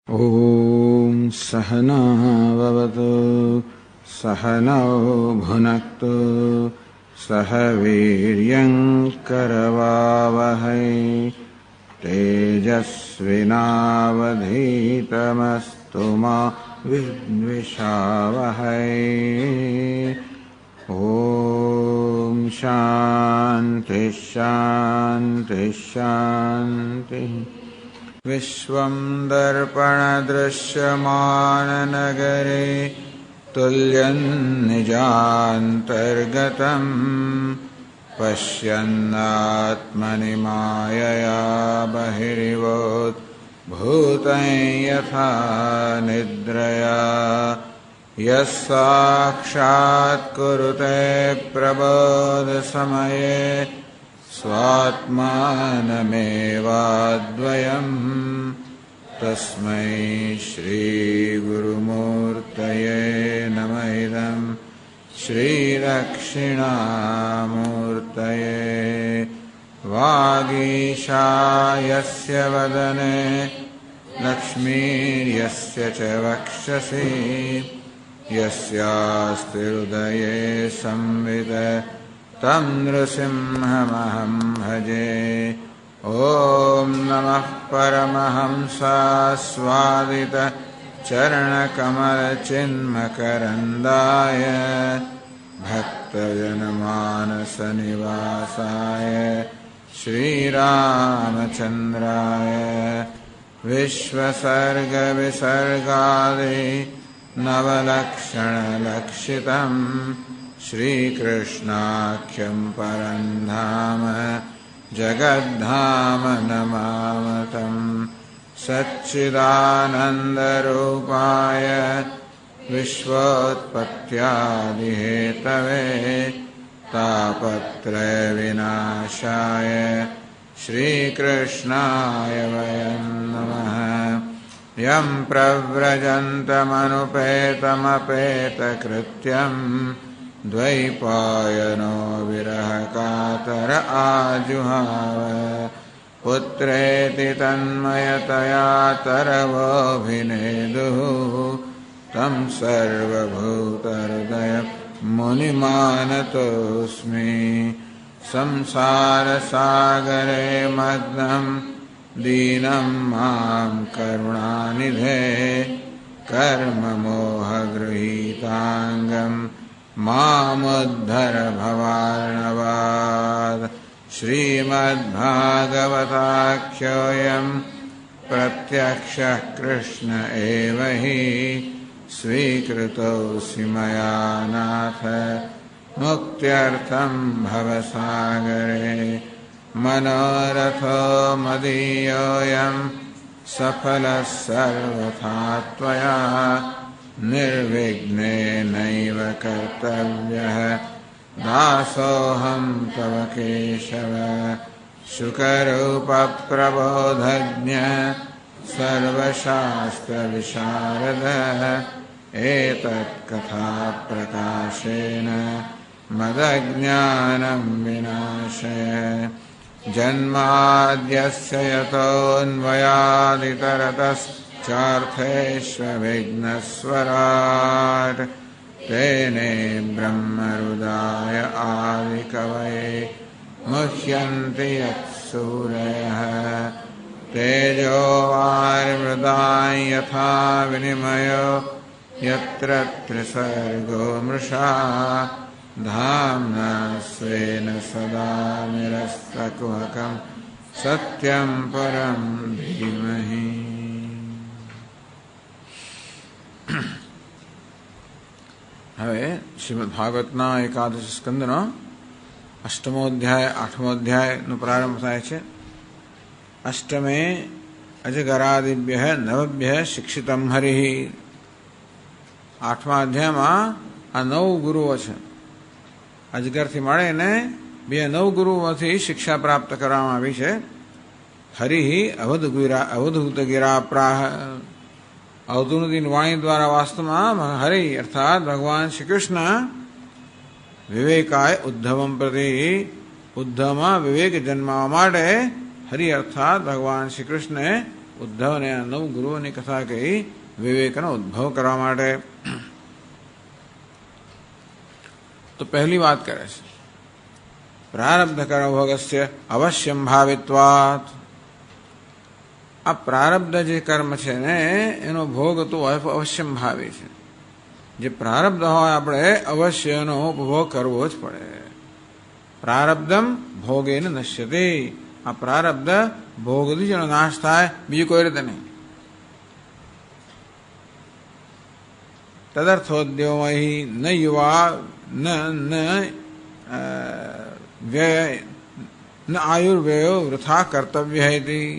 ॐ सहना भवतु सहनौ भुनक्तु सह वीर्यं करवावहै तेजस्विनावधीतमस्तु मा विद्विषावहै। ॐ शान्ति शान्ति शान्तिः। विश्वं दर्पणदृश्यमाननगरे तुल्यं निजान्तर्गतं पश्यन्नात्मनि मायया बहिर्भूतं यथा निद्रया यः साक्षात्कुरुते प्रबोधसमये स्वात्मानमेवाद्वयं तस्मै श्रीगुरुमूर्तये नमः। इदं श्रीदक्षिणामूर्तये। वागीशा यस्य वदने लक्ष्मीर्यस्य च वक्षसि यस्यास्ति हृदये संवित् तं नृसिंहमहं भजे। ॐ नमः परमहंसास्वादित चरणकमलचिन्मकरन्दाय भक्तजनमानसनिवासाय श्रीरामचन्द्राय विश्वसर्गविसर्गादि नवलक्षणलक्षितम् श्रीकृष्णाख्यं परं धाम जगद्धाम नमामतं। सच्चिदानन्दरूपाय विश्वोत्पत्त्यादिहेतवे तापत्रयविनाशाय श्रीकृष्णाय वयं नमः। यं प्रव्रजन्तमनुपेतमपेतकृत्यं द्वैपायनो विरहकातर आजुहाव पुत्रेति तन्मयतया तरवोऽभिनेदुः तं सर्वभूतहृदयं मुनिमानतोऽस्मि। संसारसागरे मग्नं दीनं मां करुणानिधे कर्ममोहगृहीताङ्गं मामुद्धर भवार्णवात्। श्रीमद्भागवताख्योऽयं प्रत्यक्षः कृष्ण एव हि स्वीकृतोऽसि मया नाथ मुक्त्यर्थं भवसागरे। मनोरथो मदीयोऽयं सफलः सर्वथा त्वया निर्विघ्नेनैव कर्तव्यः दासोऽहं तव केशव। शुकरूपप्रबोधज्ञ सर्वशास्त्रविशारदः एतत्कथाप्रकाशेन मदज्ञानं विनाशय। जन्माद्यस्य यतोऽन्वयादितरतश्चार्थेष्वभिघ्नस्वराट् तेने ब्रह्महृदाय आदिकवये मुह्यन्ति यत्सूरयः। तेजो वारिमृदां यथा विनिमयो यत्र त्रिसर्गो मृषा धाम्ना स्वेन सदा निरस्तकुहकं सत्यं परं धीमहि। હવે શ્રીમદ ભાગવતના એકાદશ સ્કંદનો અષ્ટમો અધ્યાય આઠમો અધ્યાયનો પ્રારંભ થાય છે. અષ્ટમે અજગરાદિભ્ય નવભ્ય શિક્ષિતમ હરિ. આઠમા અધ્યાયમાં આ 9 ગુરુઓ છે. અજગરથી મળીને 2 9 ગુરુઓથી શિક્ષા પ્રાપ્ત કરવામાં આવી છે. હરિ અવધૂત ગિરા પ્રાહ. અવધૂતની વાણી દ્વારા વાસ્તવમાં હરિ અર્થાત ભગવાન શ્રી કૃષ્ણ વિવેકાય ઉદ્ધવમ પ્રતિ ઉદ્ધવમાં વિવેક જન્માવા માટે હરિ અર્થાત ભગવાન શ્રી કૃષ્ણે ઉદ્ધવને આ 9 ગુરુઓની કથા કહી વિવેકનો ઉદ્ભવ કરવા માટે. તો પહેલી વાત કરે છે પ્રારબ્ધ કર્મભોગસ્ય અવશ્યમ ભાવિત્વાત. આ પ્રારબ્ધ જે કર્મ છે ને એનો ભોગ તો અવશ્યમ ભાવી છે. જે પ્રારબ્ધ હોય આપણે અવશ્ય એનો ઉપભોગ કરવો જ પડે. પ્રારબ્ધમ ભોગેન નશ્યતે. આ પ્રારબ્ધ ભોગથી જેનો નાશ થાય, બીજું કોઈ રીતે નહીં. તદર્થોદ્યોમહી ન યુવા ન વ્યય ન આયુર્વ્યયો વૃથા કર્તવ્ય હતી.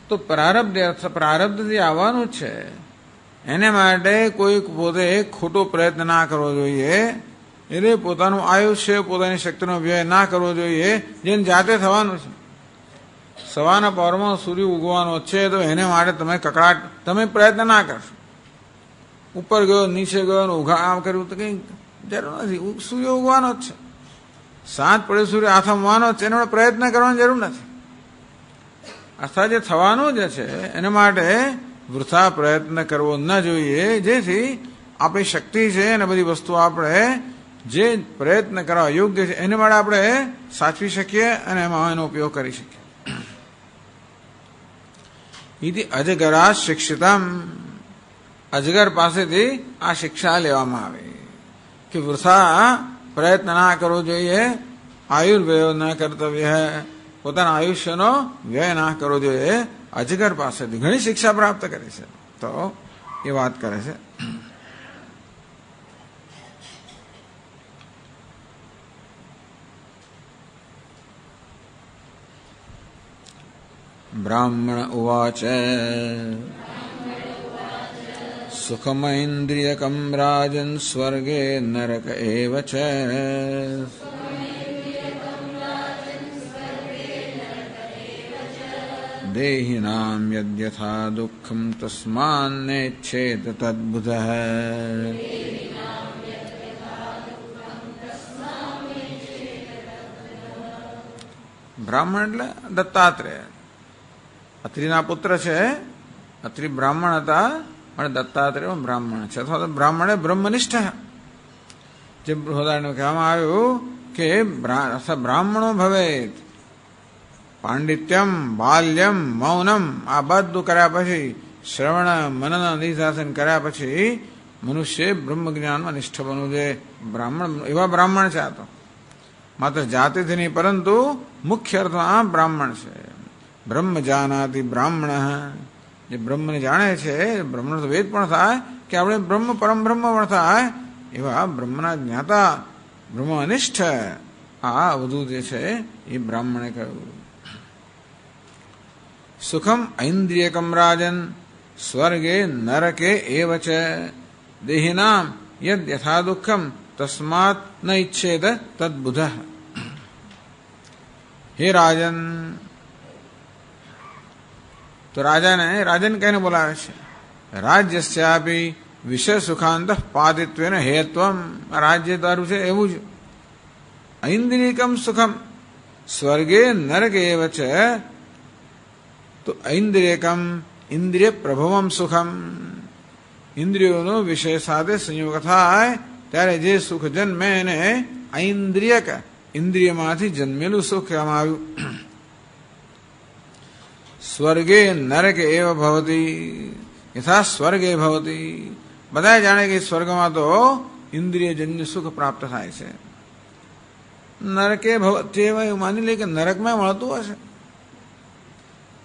તો પ્રારબ્ધથી આવવાનું જ છે, એને માટે કોઈ પોતે ખોટો પ્રયત્ન ના કરવો જોઈએ. એટલે પોતાનું આયુષ્ય પોતાની શક્તિનો વ્યય ના કરવો જોઈએ, જેને જાતે થવાનું છે. સવારના પહોરમાં સૂર્ય ઉગવાનો છે તો એને માટે તમે પ્રયત્ન ના કરશો. ઉપર ગયો, નીચે ગયો, આમ કર્યું તો કંઈ જરૂર નથી. સૂર્ય ઉગવાનો જ છે, સાંજ પડે સૂર્ય આથમવાનો જ છે, એનો પ્રયત્ન કરવાની જરૂર નથી. અથવા જે થવાનું જ છે એને માટે વૃથા પ્રયત્ન કરવો ન જોઈએ. જેથી આપણી શક્તિ છે અને બધી વસ્તુ આપણે જે પ્રયત્ન કરવા યોગ્ય છે એને માટે આપણે સાચવી શકીએ અને એમાં એનો ઉપયોગ કરી શકીએ. ઇતિ અજગરા શિક્ષિતમ. અજગર પાસેથી આ શિક્ષા લેવામાં આવી કે વૃથા પ્રયત્ન ના કરવો જોઈએ, આયુર્વ્યય ન કર્તવ્ય, પોતાના આયુષ્યનો વ્યય ના કરવો જોઈએ. અજગર પાસેથી ઘણી શિક્ષા પ્રાપ્ત કરી છે. તો એ વાત કરે છે. બ્રાહ્મણ ઉવાચ સુખમૈન્દ્રિયકમ રાજન સ્વર્ગે નરક એવ ચ. દેહિનામ યદ્યથા દુઃખમ તસ્માન્નેચ્છેત તદ્બુધઃ. બ્રાહ્મણ એટલે દત્તાત્રેય, અત્રિના પુત્ર છે. અત્રિ બ્રાહ્મણ હતા અને દત્તાત્રેય બ્રાહ્મણ છે, અથવા તો બ્રાહ્મણ એ બ્રહ્મનિષ્ઠ. જે બૃહદારણ્યમાં કહેવામાં આવ્યું કે બ્રાહ્મણો ભવેત. પાંડિત્યમ, બાલ્યમ, મૌનમ, આ બધું કર્યા પછી, શ્રવણ મનન નિધિધ્યાસન કર્યા પછી મનુષ્ય બ્રહ્મ જ્ઞાનમાં નિષ્ઠ બનવું છે. બ્રાહ્મણ એવા બ્રાહ્મણ છે. આ તો માત્ર જાતિથી નહીં પરંતુ મુખ્ય અર્થમાં બ્રાહ્મણ છે. બ્રહ્મ જાનાતિ બ્રાહ્મણ. જે બ્રહ્મને જાણે છે, બ્રહ્મનો તો વેદ પણ થાય કે આપણે બ્રહ્મ પરમ બ્રહ્મ પણ થાય એવા બ્રહ્મના જ્ઞાતા, બ્રહ્મ અનિષ્ઠ આ બધું જે છે એ બ્રાહ્મણે કહ્યું. સુખમ ઐન્દ્રિયકમ રાજન સ્વર્ગે નરકે એવ ચ. દેહિનામ યદ યથા દુઃખમ તસ્માત ન ઇચ્છેત તદ્બુધઃ. હે રાજન. તો રાજન કહીને બોલાવે છે. રાજ્યસ્યાપી વિષય સુખાંત પાદિત્વેન હેત્વમ. રાજ્ય તારું છે એવું જ. ઐન્દ્રિયકમ સુખમ સ્વર્ગે નરકે એવ ચ. તો ઐન્દ્રિયકમ ઇન્દ્રિય પ્રભવમ સુખમ. ઇન્દ્રિયોનો વિષય સાથે સંયોગ થાય ત્યારે જે સુખ જન્મે એને ઐન્દ્રિયક, ઇન્દ્રિયમાંથી જન્મેલું સુખ કહેવામાં આવ્યું. સ્વર્ગે નરકે એવ ભવતી યથા સ્વર્ગે ભવતી. બધા જાણે કે સ્વર્ગમાં તો ઇન્દ્રિયજન્ય સુખ પ્રાપ્ત થાય છે. નરકે ભવતી એવું માની લે કે નરકમાં મળતું હશે.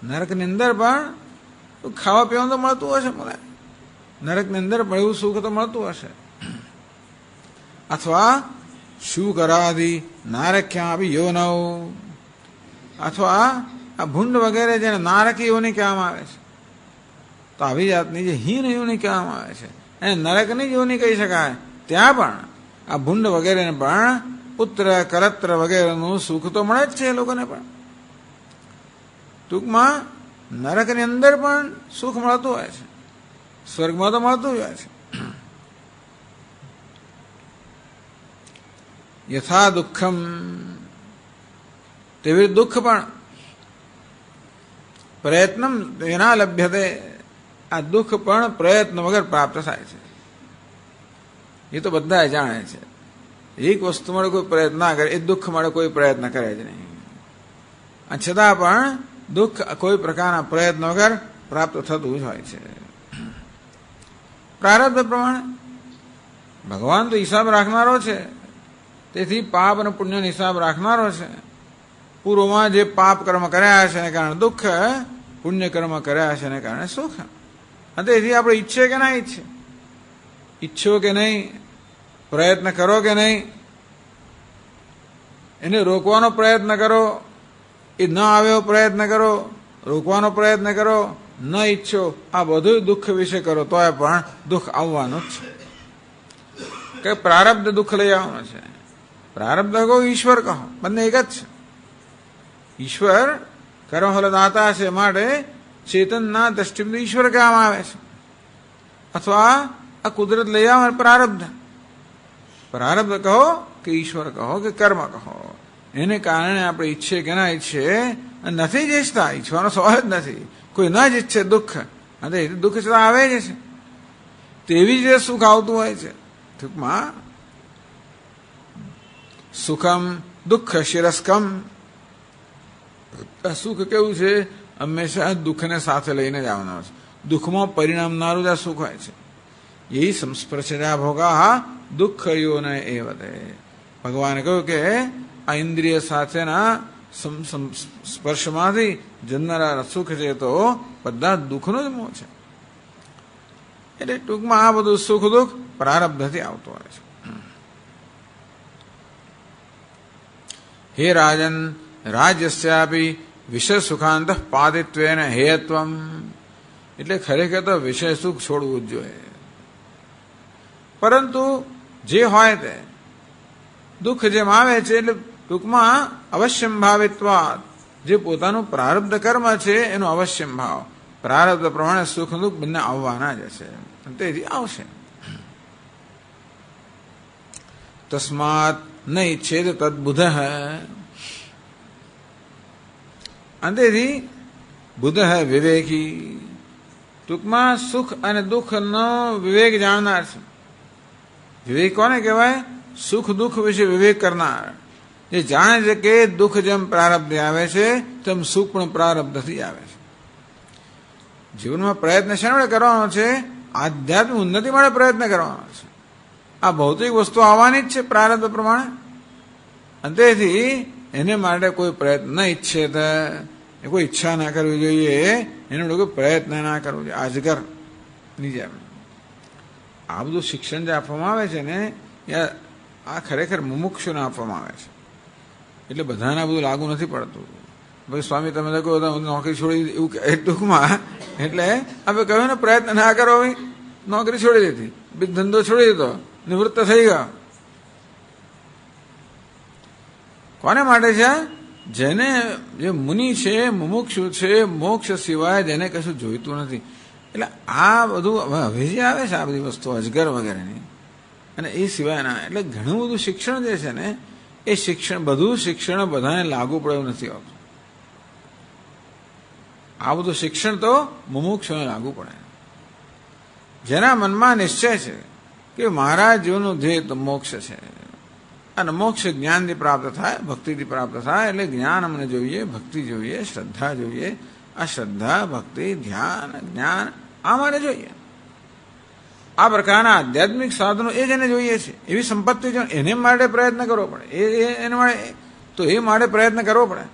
નરકની અંદર પણ ખાવા પીવાનું તો મળતું હશે. મને નરકની અંદર પણ એવું સુખ તો મળતું હશે. અથવા શું કરાદી નારક્યા આવી યોનવ. અથવા આ ભૂંડ વગેરે જેને નારકી યોની કહેવામાં આવે છે, તો આવી જાતની જે હીન યોની કહેવામાં આવે છે એને નરકની યોની કહી શકાય. ત્યાં પણ આ ભૂંડ વગેરેને પણ પુત્ર કલત્ર વગેરેનું સુખ તો મળે જ છે એ લોકોને પણ. ટૂંકમાં નરકની અંદર પણ સુખ મળતું હોય છે, સ્વર્ગમાં તો મળતું જ હોય છે. યથા દુઃખમ તેવી દુઃખ પણ. પ્રયત્નમ એના લભ્યતે, આ દુઃખ પણ પ્રયત્ન વગર પ્રાપ્ત થાય છે. એ તો બધા જાણે છે. એક વસ્તુ માટે કોઈ પ્રયત્ન ના કરે, એ દુઃખ માટે કોઈ પ્રયત્ન કરે જ નહીં. છતાં પણ દુઃખ કોઈ પ્રકારના પ્રયત્ન વગર પ્રાપ્ત થતું જ હોય છે. પ્રારબ્ધ પ્રમાણે ભગવાન તો હિસાબ રાખનારો છે, તેથી પાપ અને પુણ્યનો હિસાબ રાખનારો છે. પૂર્વમાં જે પાપ કર્મ કર્યા છે એને કારણે દુઃખ, પુણ્ય કર્મ કર્યા છે એને કારણે સુખ. અને તેથી આપણે ઈચ્છે કે ના ઈચ્છે, ઈચ્છો કે નહીં, પ્રયત્ન કરો કે નહીં, એને રોકવાનો પ્રયત્ન કરો, એ ન આવ્યો પ્રયત્ન કરો, રોકવાનો પ્રયત્ન કરો, ન ઈચ્છો, આ બધું દુઃખ વિશે કરો તોય પણ દુઃખ આવવાનું જ છે. કે પ્રારબ્ધ દુઃખ લઈ આવવાનું છે. પ્રારબ્ધ કહો, ઈશ્વર કહો, બંને એક જ છે. ઈશ્વર કર્મફલદાતા છે, માટે ચેતનના દ્રષ્ટિથી ઈશ્વર કહેવામાં આવે છે. અથવા આ કુદરત લઈ આવે પ્રારબ્ધ. પ્રારબ્ધ કહો કે ઈશ્વર કહો કે કર્મ કહો, એને કારણે આપણે ઈચ્છે કે ના ઈચ્છે, નથી જ ઈચ્છતા, ઈચ્છવાનો સવાલ જ નથી. કોઈ ન જ ઈચ્છે દુઃખ, અને દુઃખ છતાં આવે જ છે. તેવી જ રીતે સુખ આવતું હોય છે. ટૂંકમાં સુખમ દુઃખ શિરસ્કમ. સુખ કેવું છે? હંમેશા દુઃખને સાથે લઈને જ આવનાર છે. દુઃખમાં પરિણામનારું જ આ સુખ હોય છે. એ સંસ્પર્શજા ભોગા દુઃખયોને એ વધે. ભગવાને કહ્યું કે આ ઇન્દ્રિય સાથેના સ્પર્શમાંથી જન્મનારા સુખ છે તો બધા દુઃખનો જ મોહ છે. એટલે ટૂંકમાં આ બધું સુખ દુઃખ પ્રારબ્ધથી આવતું હોય છે. હે રાજન, રાજ્યસ્યાપી વિષય સુખાંત પાદિત્વેન હેયત્વમ. એટલે ખરેખર તો વિષય સુખ છોડવું જ જોઈએ, પરંતુ જે હોય તે દુઃખ જેમ આવે છે એટલે ટૂંકમાં અવશ્યમ ભાવિત્વાદ, જે પોતાનું પ્રારબ્ધ કર્મ છે એનો અવશ્યમ ભાવ, પ્રારબ્ધ પ્રમાણે સુખ દુઃખ બંને આવવાના જ હશે, તેથી આવશે. તસ્માત ન ઈચ્છેદ તદબુધ. તેથી બુધ વિવેકી, ટૂંકમાં સુખ અને દુઃખનો વિવેક જાણનાર છે. વિવેક કોને કહેવાય? સુખ દુઃખ વિશે વિવેક કરનાર, જે જાણે છે કે દુઃખ જેમ પ્રારબ્ધ આવે છે તેમ સુખ પણ પ્રારબ્ધથી આવે છે. જીવનમાં પ્રયત્ન શા માટે કરવાનો છે? આધ્યાત્મિક ઉન્નતિ માટે પ્રયત્ન કરવાનો છે. આ ભૌતિક વસ્તુ આવવાની જ છે પ્રારબ્ધ પ્રમાણે, અને તેથી એને માટે કોઈ પ્રયત્ન ન ઈચ્છે તો કોઈ ઈચ્છા ના કરવી જોઈએ, એનો કોઈ પ્રયત્ન ના કરવો જોઈએ. આજગર ની જેમ આ બધું શિક્ષણ જે આપવામાં આવે છે ને, આ ખરેખર મુમુક્ષુને આપવામાં આવે છે. એટલે બધાને બધું લાગુ નથી પડતું. ભાઈ સ્વામી તમે તો કહો નોકરી છોડી, એવું ટૂંકમાં. એટલે આપણે કહ્યું ને પ્રયત્ન ના કરો, ભાઈ નોકરી છોડી દીધી, ધંધો છોડી દીધો, નિવૃત્ત થઈ ગયો. કોને માટે છે? જેને, જે મુનિ છે, મુમુક્ષુ છે, મોક્ષ સિવાય જેને કશું જોઈતું નથી. એટલે આ બધું હવે જે આવે છે આ બધી વસ્તુ અજગર વગેરેની, અને એ સિવાયના, એટલે ઘણું બધું શિક્ષણ જે છે ને, એ શિક્ષણ, બધું શિક્ષણ બધાને લાગુ પડે એવું નથી હોતું. આ બધું શિક્ષણ તો મુમુક્ષુને લાગુ પડે. જેના મનમાં નિશ્ચય છે કે મારા જીવનનું ધ્યેય તો મોક્ષ છે, અને મોક્ષ જ્ઞાનથી પ્રાપ્ત થાય, ભક્તિથી પ્રાપ્ત થાય. એટલે જ્ઞાન અમને જોઈએ, ભક્તિ જોઈએ, શ્રદ્ધા જોઈએ. આ શ્રદ્ધા, ભક્તિ, ધ્યાન, જ્ઞાન આ માટે જોઈએ. આ પ્રકારના આધ્યાત્મિક સાધનો એ જેને જોઈએ છે, એવી સંપત્તિ છે, એને માટે પ્રયત્ન કરવો પડે. એને માટે તો એ માટે પ્રયત્ન કરવો પડે.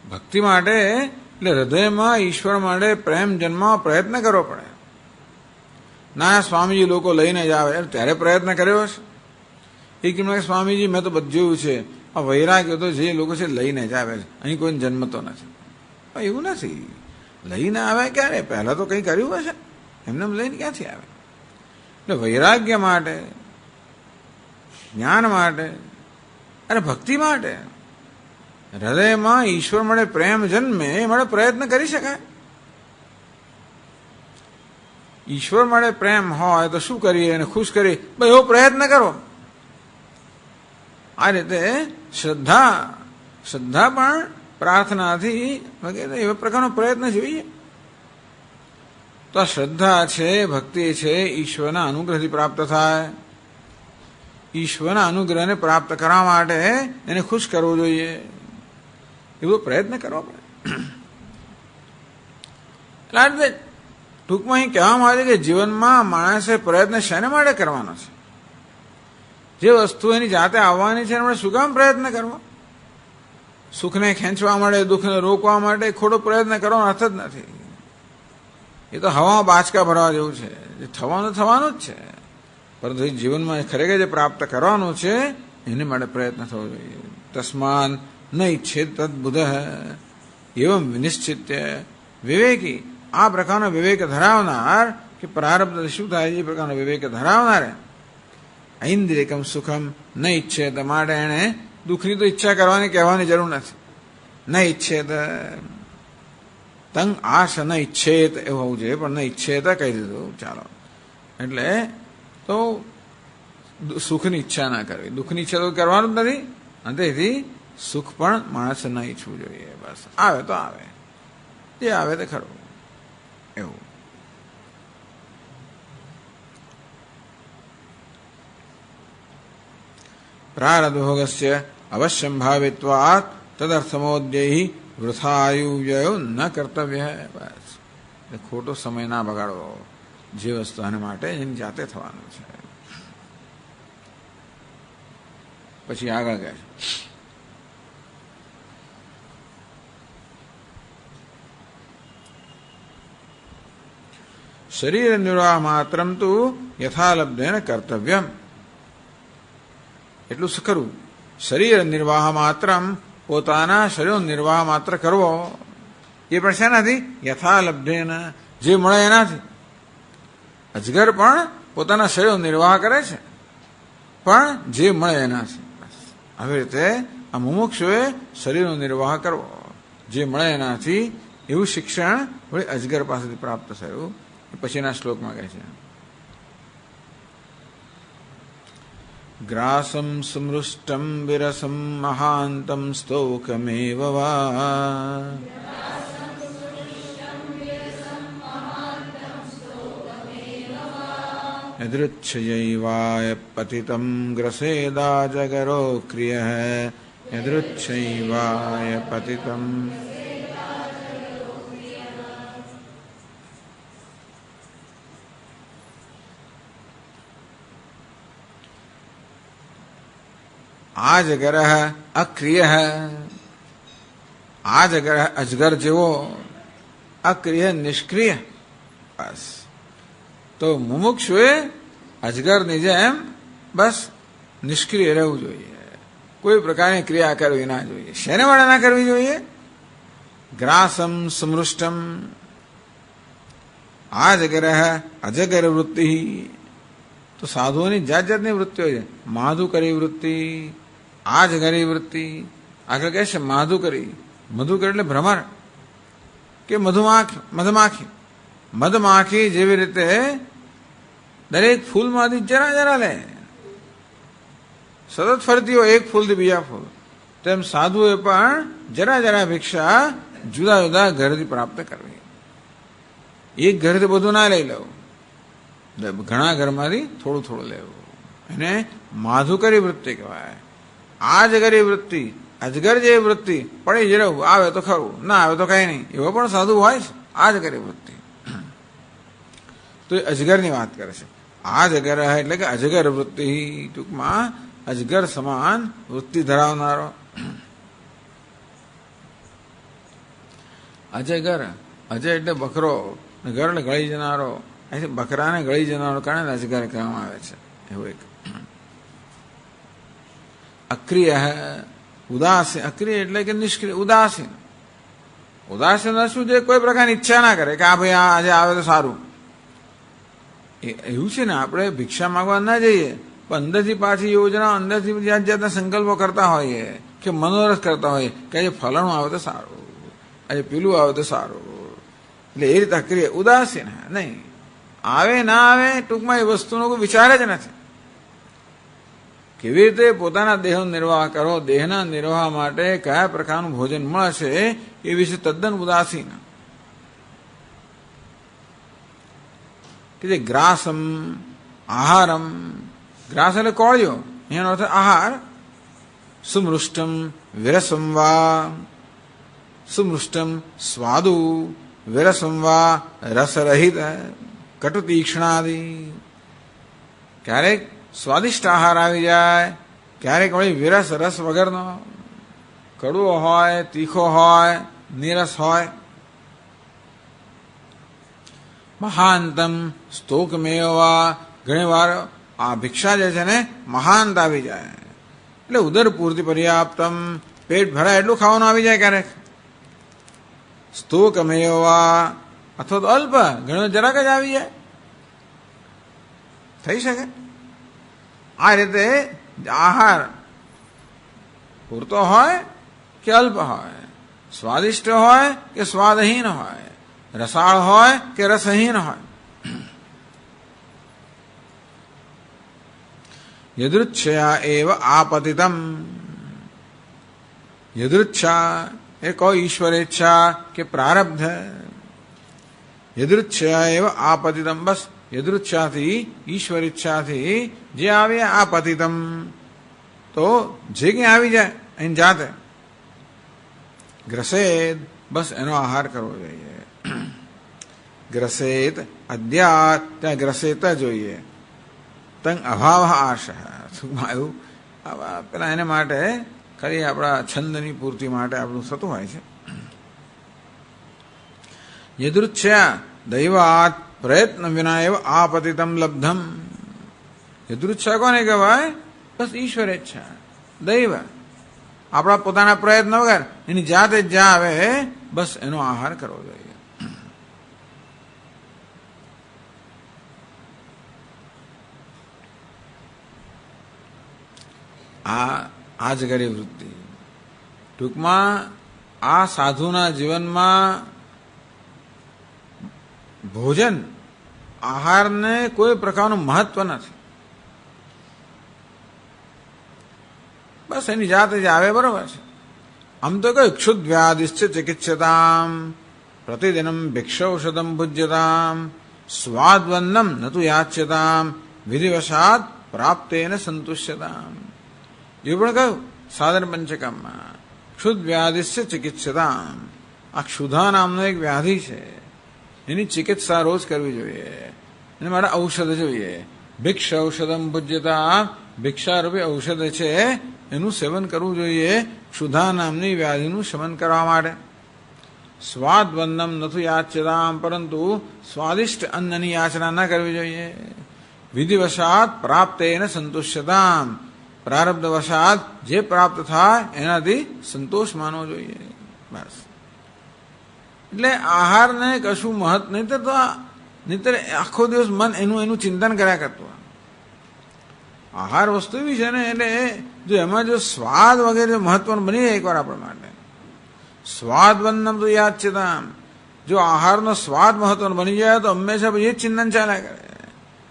ભક્તિ માટે એટલે હૃદયમાં ઈશ્વર માટે પ્રેમ જન્મવા પ્રયત્ન કરવો પડે. ના સ્વામીજી લોકો લઈને જ આવે ત્યારે પ્રયત્ન કર્યો હશે. એ કે સ્વામીજી મેં તો બધું જોયું છે, આ વૈરાગ્ય તો જે લોકો છે લઈને જ આવે છે, અહીં કોઈ જન્મતો નથી. એવું નથી, લઈને આવે ક્યારે? પહેલા તો કંઈ કર્યું હશે, એમને લઈને ક્યાંથી આવે? એટલે વૈરાગ્ય માટે, જ્ઞાન માટે અને ભક્તિ માટે, હૃદયમાં ઈશ્વર માટે પ્રેમ જન્મે એ માટે પ્રયત્ન કરી શકાય. ઈશ્વર માટે પ્રેમ હોય તો શું કરીએ? એને ખુશ કરીએ, ભાઈ એવો પ્રયત્ન કરો. આ રીતે શ્રદ્ધા પણ પ્રાર્થનાથી વગેરે એવા પ્રકારનો પ્રયત્ન જોઈએ. તો આ શ્રદ્ધા છે, ભક્તિ છે, ઈશ્વરના અનુગ્રહથી પ્રાપ્ત થાય. ઈશ્વરના અનુગ્રહને પ્રાપ્ત કરવા માટે એને ખુશ કરવો જોઈએ, એવો પ્રયત્ન કરવો પડે. એટલે ટૂંકમાં અહીં કહેવામાં આવે છે કે જીવનમાં માણસે પ્રયત્ન શેને માટે કરવાનો છે? જે વસ્તુ એની જાતે આવવાની છે એના માટે શું કામ પ્રયત્ન કરવો? સુખને ખેંચવા માટે, દુઃખને રોકવા માટે ખોટો પ્રયત્ન કરવાનો અર્થ જ નથી. એ તો હવામાં બાચકા ભરવા જેવું છે. જે થવાનું થવાનું જ છે, પરંતુ જીવનમાં ખરેખર જે પ્રાપ્ત કરવાનું છે એને માટે પ્રયત્ન થવો જોઈએ. તસ્માન ન ઈચ્છેત તદ બુધ એવમ વિનિશ્ચિત્ય વિવેકી, આ પ્રકારનો વિવેક ધરાવનાર કે પ્રારબ્ધ શું થાય એ પ્રકારનો વિવેક ધરાવનાર ઐન્દ્રિયકમ સુખમ ન ઈચ્છેત, માટે એને દુઃખની તો ઈચ્છા કરવાની કહેવાની જરૂર નથી. ન ઈચ્છેત તંગ આશ ન ઈચ્છેત એવું હોવું જોઈએ, પણ ન ઈચ્છેત કહી દીધું. ચાલો, એટલે તો સુખની ઈચ્છા ના કરવી, દુઃખની ઈચ્છા તો કરવાનું જ નથી. અને તેથી સુખ પણ માણસે ન ઈચ્છવું જોઈએ. બસ આવે તો આવે, જે આવે તે ખરું એવું. પ્રારબ્ધભોગસ્ય અવશ્યમ ભાવિત્વાત તદર્થમોદ્યય વૃથાયુવ્યયો ન કર્તવ્ય. બસ ખોટો સમય ના બગાડવો, જે વસ્તુ આને માટે એની જાતે થવાનું છે. પછી આગળ કહે છે શરીર નિર્વાહ માત્રમ તુ યથાલબ્ધેન કર્તવ્યમ. એટલું ખરું, શરીર નિર્વાહ માત્રમ, પોતાના શરીરનો નિર્વાહ માત્ર કરવો એ પણ શેનાથી? યથાલબ્ધેન, જે મળે એનાથી. અજગર પણ પોતાના શરીરનો નિર્વાહ કરે છે, પણ જે મળે એનાથી. આવી રીતે આ મુમુક્ષુએ શરીરનો નિર્વાહ કરવો, જે મળે એનાથી. એવું શિક્ષણ વળી અજગર પાસેથી પ્રાપ્ત થયું. પછીના શ્લોકમાં કહે છે ગ્રાસમ સમૃષ્ટમ વિરસમ મહાંતમ સ્તોકમેવ વા યદૃચ્છયૈવાય પતિતં ગ્રસેદાજગરો ક્રિયઃ યદૃચ્છયૈવાય પતિતં. આજગર અક્રિય, આજગર અજગર જેવો, અક્રિય નિષ્ક્રિય. બસ તો મુમુક્ષુએ અજગરની જેમ બસ નિષ્ક્રિય રહેવું જોઈએ, કોઈ પ્રકારની ક્રિયા કરવી ના જોઈએ. શેને માટે ના કરવી જોઈએ? ગ્રાસમ સમૃષ્ટમ, આજગર અજગર વૃત્તિ. તો સાધુઓની જાત જાતની વૃત્તિઓ છે. માધુકરી વૃત્તિ, આજગરી વૃત્તિ. આગળ કહે છે માધુકરી. મધુકરી એટલે ભ્રમર કે મધમાખી. મધમાખી જેવી રીતે દરેક ફૂલમાંથી જરા જરા લે, સતત ફરતી હોય એક ફૂલથી બીજા ફૂલ, તેમ સાધુએ પણ જરા જરા ભિક્ષા જુદા જુદા ઘરથી પ્રાપ્ત કરવી. એક ઘરથી બધું ના લઈ લેવું, ઘણા ઘરમાંથી થોડું થોડું લેવું. એને માધુકરી વૃત્તિ કહેવાય. આજગરી વૃત્તિ, અજગર જેવી વૃત્તિ, પડી જ રહેવું, આવે તો ખરું, ના આવે તો કઈ નહીં, એવો પણ સાધુ હોય છે. આજગરી વૃત્તિ તો એ અજગરની વાત કરે છે. આજગર એટલે કે અજગર વૃત્તિ, ટૂંકમાં અજગર સમાન વૃત્તિ ધરાવનારો. અજગર, અજય એટલે બકરો, ગર એટલે ગળી જનારો. અહીંથી બકરાને ગળી જનારો કારણે અજગર કહેવામાં આવે છે. એવું એક અક્રિય ઉદાસીન. અક્રિય એટલે કે નિષ્ક્રિય, ઉદાસીન. ઉદાસીન શું છે? કોઈ પ્રકારની ઈચ્છા ના કરે કે આ ભાઈ આજે આવે તો સારું. એવું છે ને, આપણે ભિક્ષા માંગવા ના જઈએ, પણ અંદરથી પાછી યોજના, અંદરથી જાત જાતના સંકલ્પો કરતા હોઈએ કે મનોરથ કરતા હોઈએ કે આજે ફલાણું આવે તો સારું, આજે પેલું આવે તો સારું. એટલે એ રીતે અક્રિય, ઉદાસીન નહીં. આવે ના આવે ટૂંકમાં એ વસ્તુનો કોઈ વિચાર જ નથી. કેવી રીતે પોતાના દેહનો નિર્વાહ કરો, દેહના નિર્વાહ માટે કયા પ્રકારનું ભોજન મળશે એ વિશે તદ્દન ઉદાસીન. કે જે ગ્રાસમ આહારમ, ગ્રાસ એટલે કોળિયો, એનો અર્થ આહાર. સુમૃષ્ટમ વિરસમ વા, સુમૃષ્ટમ સ્વાદુ, વિરસમ વા રસરહિત, કટુ તીક્ષ્ણાદિ. ક્યારેક સ્વાદિષ્ટ આહાર આવી જાય, ક્યારેક વળી વિરસ રસ વગરનો, કડવો હોય, તીખો હોય, નીરસ હોય. મહાંતમ સ્તોકમેવા, ઘણી વાર આ ભિક્ષા જે છે ને મહાંત આવી જાય, એટલે ઉદર પૂર્તિ પર્યાપ્તમ, પેટ ભરાય એટલું ખાવાનું આવી જાય. ક્યારેક સ્તોકમેવા અથવા તો અલ્પ, ઘણો જરાક જ આવી જાય, થઈ શકે. આ રીતે આહાર પૂરતો હોય કે અલ્પ હોય, સ્વાદિષ્ટ હોય કે સ્વાદહીન હોય, રસાળ હોય કે રસહીન હોય. યદૃચ્છયા એવ આપતિતમ, યદૃચ્છા એ કોઈ ઈશ્વરેચ્છા કે પ્રારબ્ધ. યદૃચ્છયા એવ આપતિતમ, બસ યદૃચ્છાથી ઈશ્વર ઈચ્છાથી જે આવે આપતિતમ, તો જે કંઈ આવી જાય એની જાતે. ગ્રસેદ, બસ એનો આહાર કરવો જોઈએ. ગ્રસેત અદ્યાત, ત્યાં ગ્રસેત જોઈએ. તંગ અભાવ આશ, સુખમાં એવું પેલા એને માટે ખાલી આપણા છંદની પૂર્તિ માટે આપણું થતું હોય છે. યદૃચ્છયા દૈવાત પ્રયત્ન વિના એવ આપતિતમ લબ્ધમ. યદૃચ્છા કોને કહેવાય? બસ ઈશ્વરેચ્છા, દૈવ. આપણા પોતાના પ્રયત્ન વગર એની જાતે જ જ્યાં આવે બસ એનો આહાર કરવો જોઈએ. આ જ કરી વૃત્તિ. ટૂંકમાં આ સાધુના જીવનમાં ભોજન, આહારને કોઈ પ્રકારનું મહત્વ નથી. બસ એની જાતે જ આવે, બરોબર છે. આમ તો કયું ક્ષુદ્વ્યાધિશ્ચ ચિકિત્સતામ, પ્રતિદિનમ ભિક્ષૌષધમ ભુજ્યતામ, સ્વાદવન્નમ નતુ યાચ્યતામ, વિધિવશાત પ્રાપ્તેન સંતુષ્યતામ. એવું પણ કહ્યું સાધન પંચકમમાં, ક્ષુદ્વ્યાધિશ્ચ ચિકિત્સતામ. આ ક્ષુધા નામનો એક વ્યાધિ છે, એની ચિકિત્સા રોજ કરવી જોઈએ, એના માટે ઔષધ જોઈએ. ભિક્ષ ઔષધમ ભુજ્યતા, ભિક્ષારૂપી ઔષધ છે એનું સેવન કરવું જોઈએ ક્ષુધા નામની વ્યાધિનું શમન કરવા માટે. સ્વાદવન્નમ નથુ યાચ્યતામ, પરંતુ સ્વાદિષ્ટ અન્નની યાચના ન કરવી જોઈએ. વિધિવશાત પ્રાપ્તેન સંતુષ્યતામ, પ્રારબ્ધવશાત જે પ્રાપ્ત થાય એનાથી સંતોષ માનવો જોઈએ. બસ. એટલે આહારને કશું મહત્વ નહીતર આખો દિવસ મન એનું ચિંતન કર્યા કરતું. આહાર વસ્તુ એવી છે ને, એટલે જો એમાં જો સ્વાદ વગેરે મહત્વનું બની જાય એકવાર આપણા માટે, સ્વાદવન્નમ તો યાચ્યતામ, જો આહારનો સ્વાદ મહત્વનો બની જાય તો હંમેશા પછી એ જ ચિંતન ચાલ્યા કરે.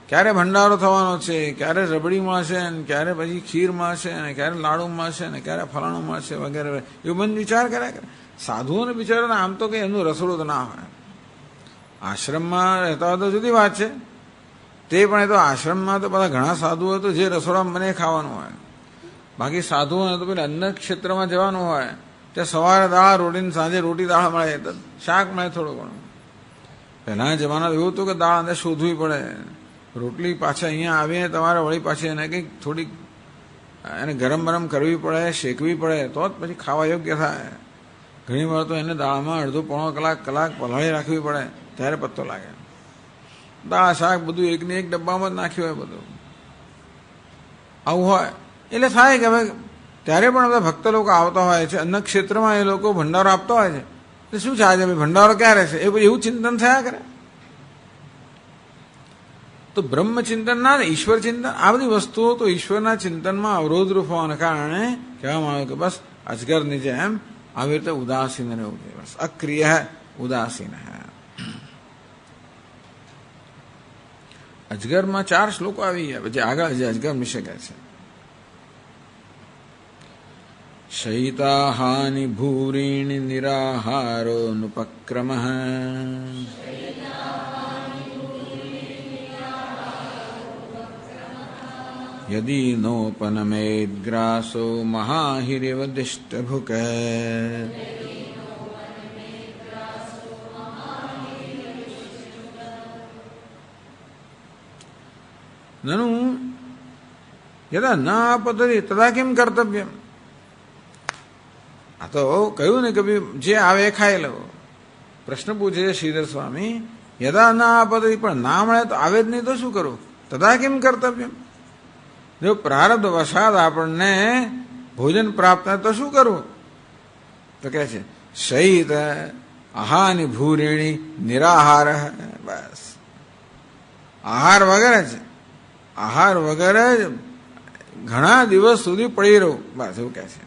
ક્યારે ભંડારો થવાનો છે, ક્યારે રબડી મળશે, ને ક્યારે પછી ખીર મળશે, ને ક્યારે લાડુ મળશે, ને ક્યારે ફલાણું મળશે વગેરે, એવું મન વિચાર કર્યા કરે. સાધુઓને બિચારાને આમ તો કંઈ એમનું રસોડું તો ના હોય. આશ્રમમાં રહેતા હોય તો જુદી વાત છે, તે પણ એ તો આશ્રમમાં તો બધા ઘણા સાધુઓ તો જે રસોડામાં બને ખાવાનું હોય. બાકી સાધુઓને તો પેલા અન્ન ક્ષેત્રમાં જવાનું હોય, ત્યાં સવારે દાળ રોટી, સાંજે રોટી દાળ મળે, શાક મળે થોડું ઘણું. પહેલાના જમાના એવું હતું કે દાળ અંદર શોધવી પડે, રોટલી પાછા અહીંયા આવીને તમારે વળી પાછી એને કંઈક થોડીક એને ગરમ ગરમ કરવી પડે, શેકવી પડે, તો જ પછી ખાવા યોગ્ય થાય. ઘણી વાર તો એને દાળમાં અડધો પોણો કલાક પલાળી રાખવી પડે, ત્યારે પત્તો લાગે. દાળ શાક બધું એકને એક ડબ્બામાં જ નાખ્યું હોય બધું, આવું હોય. એટલે થાય કે હવે ત્યારે પણ બધા ભક્ત લોકો આવતા હોય છે, અન્ન ક્ષેત્રમાં એ લોકો ભંડારો આપતા હોય છે. એટલે શું છે આજે ભંડારો ક્યાં રહેશે, એ પછી એવું ચિંતન થયા કરે. તો બ્રહ્મચિંતન ના, ઈશ્વર ચિંતન, આ બધી વસ્તુઓ તો ઈશ્વરના ચિંતનમાં અવરોધરૂપ હોવાના કારણે કહેવામાં આવ્યું કે બસ અજગરની જેમ આવી રીતે ઉદાસીન રહેવું જોઈએ. બસ અક્રિય ઉદાસીન. અજગરમાં 4 શ્લોકો આવી ગયા, પછી આગળ જે અજગર વિશે કહે છે. શયિતાહાનિ ભૂરીણિ નિરાહારોનુપક્રમઃ યદિ નોપનમેદ્ગ્રાસો મહાહિરિવ દિષ્ટભુક નનુ યદા ન આપતતિ તદા કિમ કર્તવ્યમ. આ તો કહ્યું ને કે જે આવે એ ખાઈ લો. પ્રશ્ન પૂછે છે શ્રીધર સ્વામી, યદા ન આપતતિ, પણ ના મળે તો આવે જ નહીં તો શું કરું? તદા કિમ કર્તવ્યમ. જો પ્રારબ્ધ વસાદ આપણને ભોજન પ્રાપ્ત થાય તો શું કરવું? તો કહે છે શયિત અહાનિ ભૂરેણી નિરાહાર. બસ આહાર વગર જ ઘણા દિવસ સુધી પડી રહું. બસ એવું કહે છે.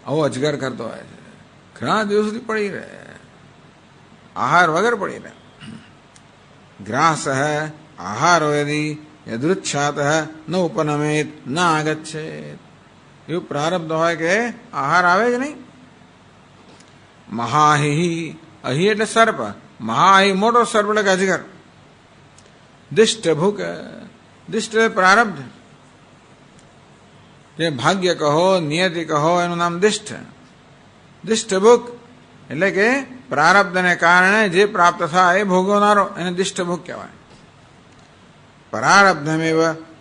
આવો અજગર કરતો હોય છે, ઘણા દિવસ સુધી પડી રહે, આહાર વગર પડી રહે. ગ્રાસ આહાર યદિ યદૃચ્છાત ન ઉપનમેત ન આગચ્છેત. એવું પ્રારબ્ધ હોય કે આહાર આવે જ નહીં. મહાહિ, અહી એટલે સર્પ, મહાહિ મોટો સર્પ એટલે કે અજગર. દિષ્ટ ભૂક, દિષ્ટ પ્રારબ્ધ. જે ભાગ્ય કહો, નિયતિ કહો, એનું નામ દિષ્ટ. દિષ્ટ ભૂક એટલે કે પ્રારબ્ધને કારણે જે પ્રાપ્ત થાય એ ભોગવનારો, એને દિષ્ટ ભૂક કહેવાય. પ્રારબ્ધમેવ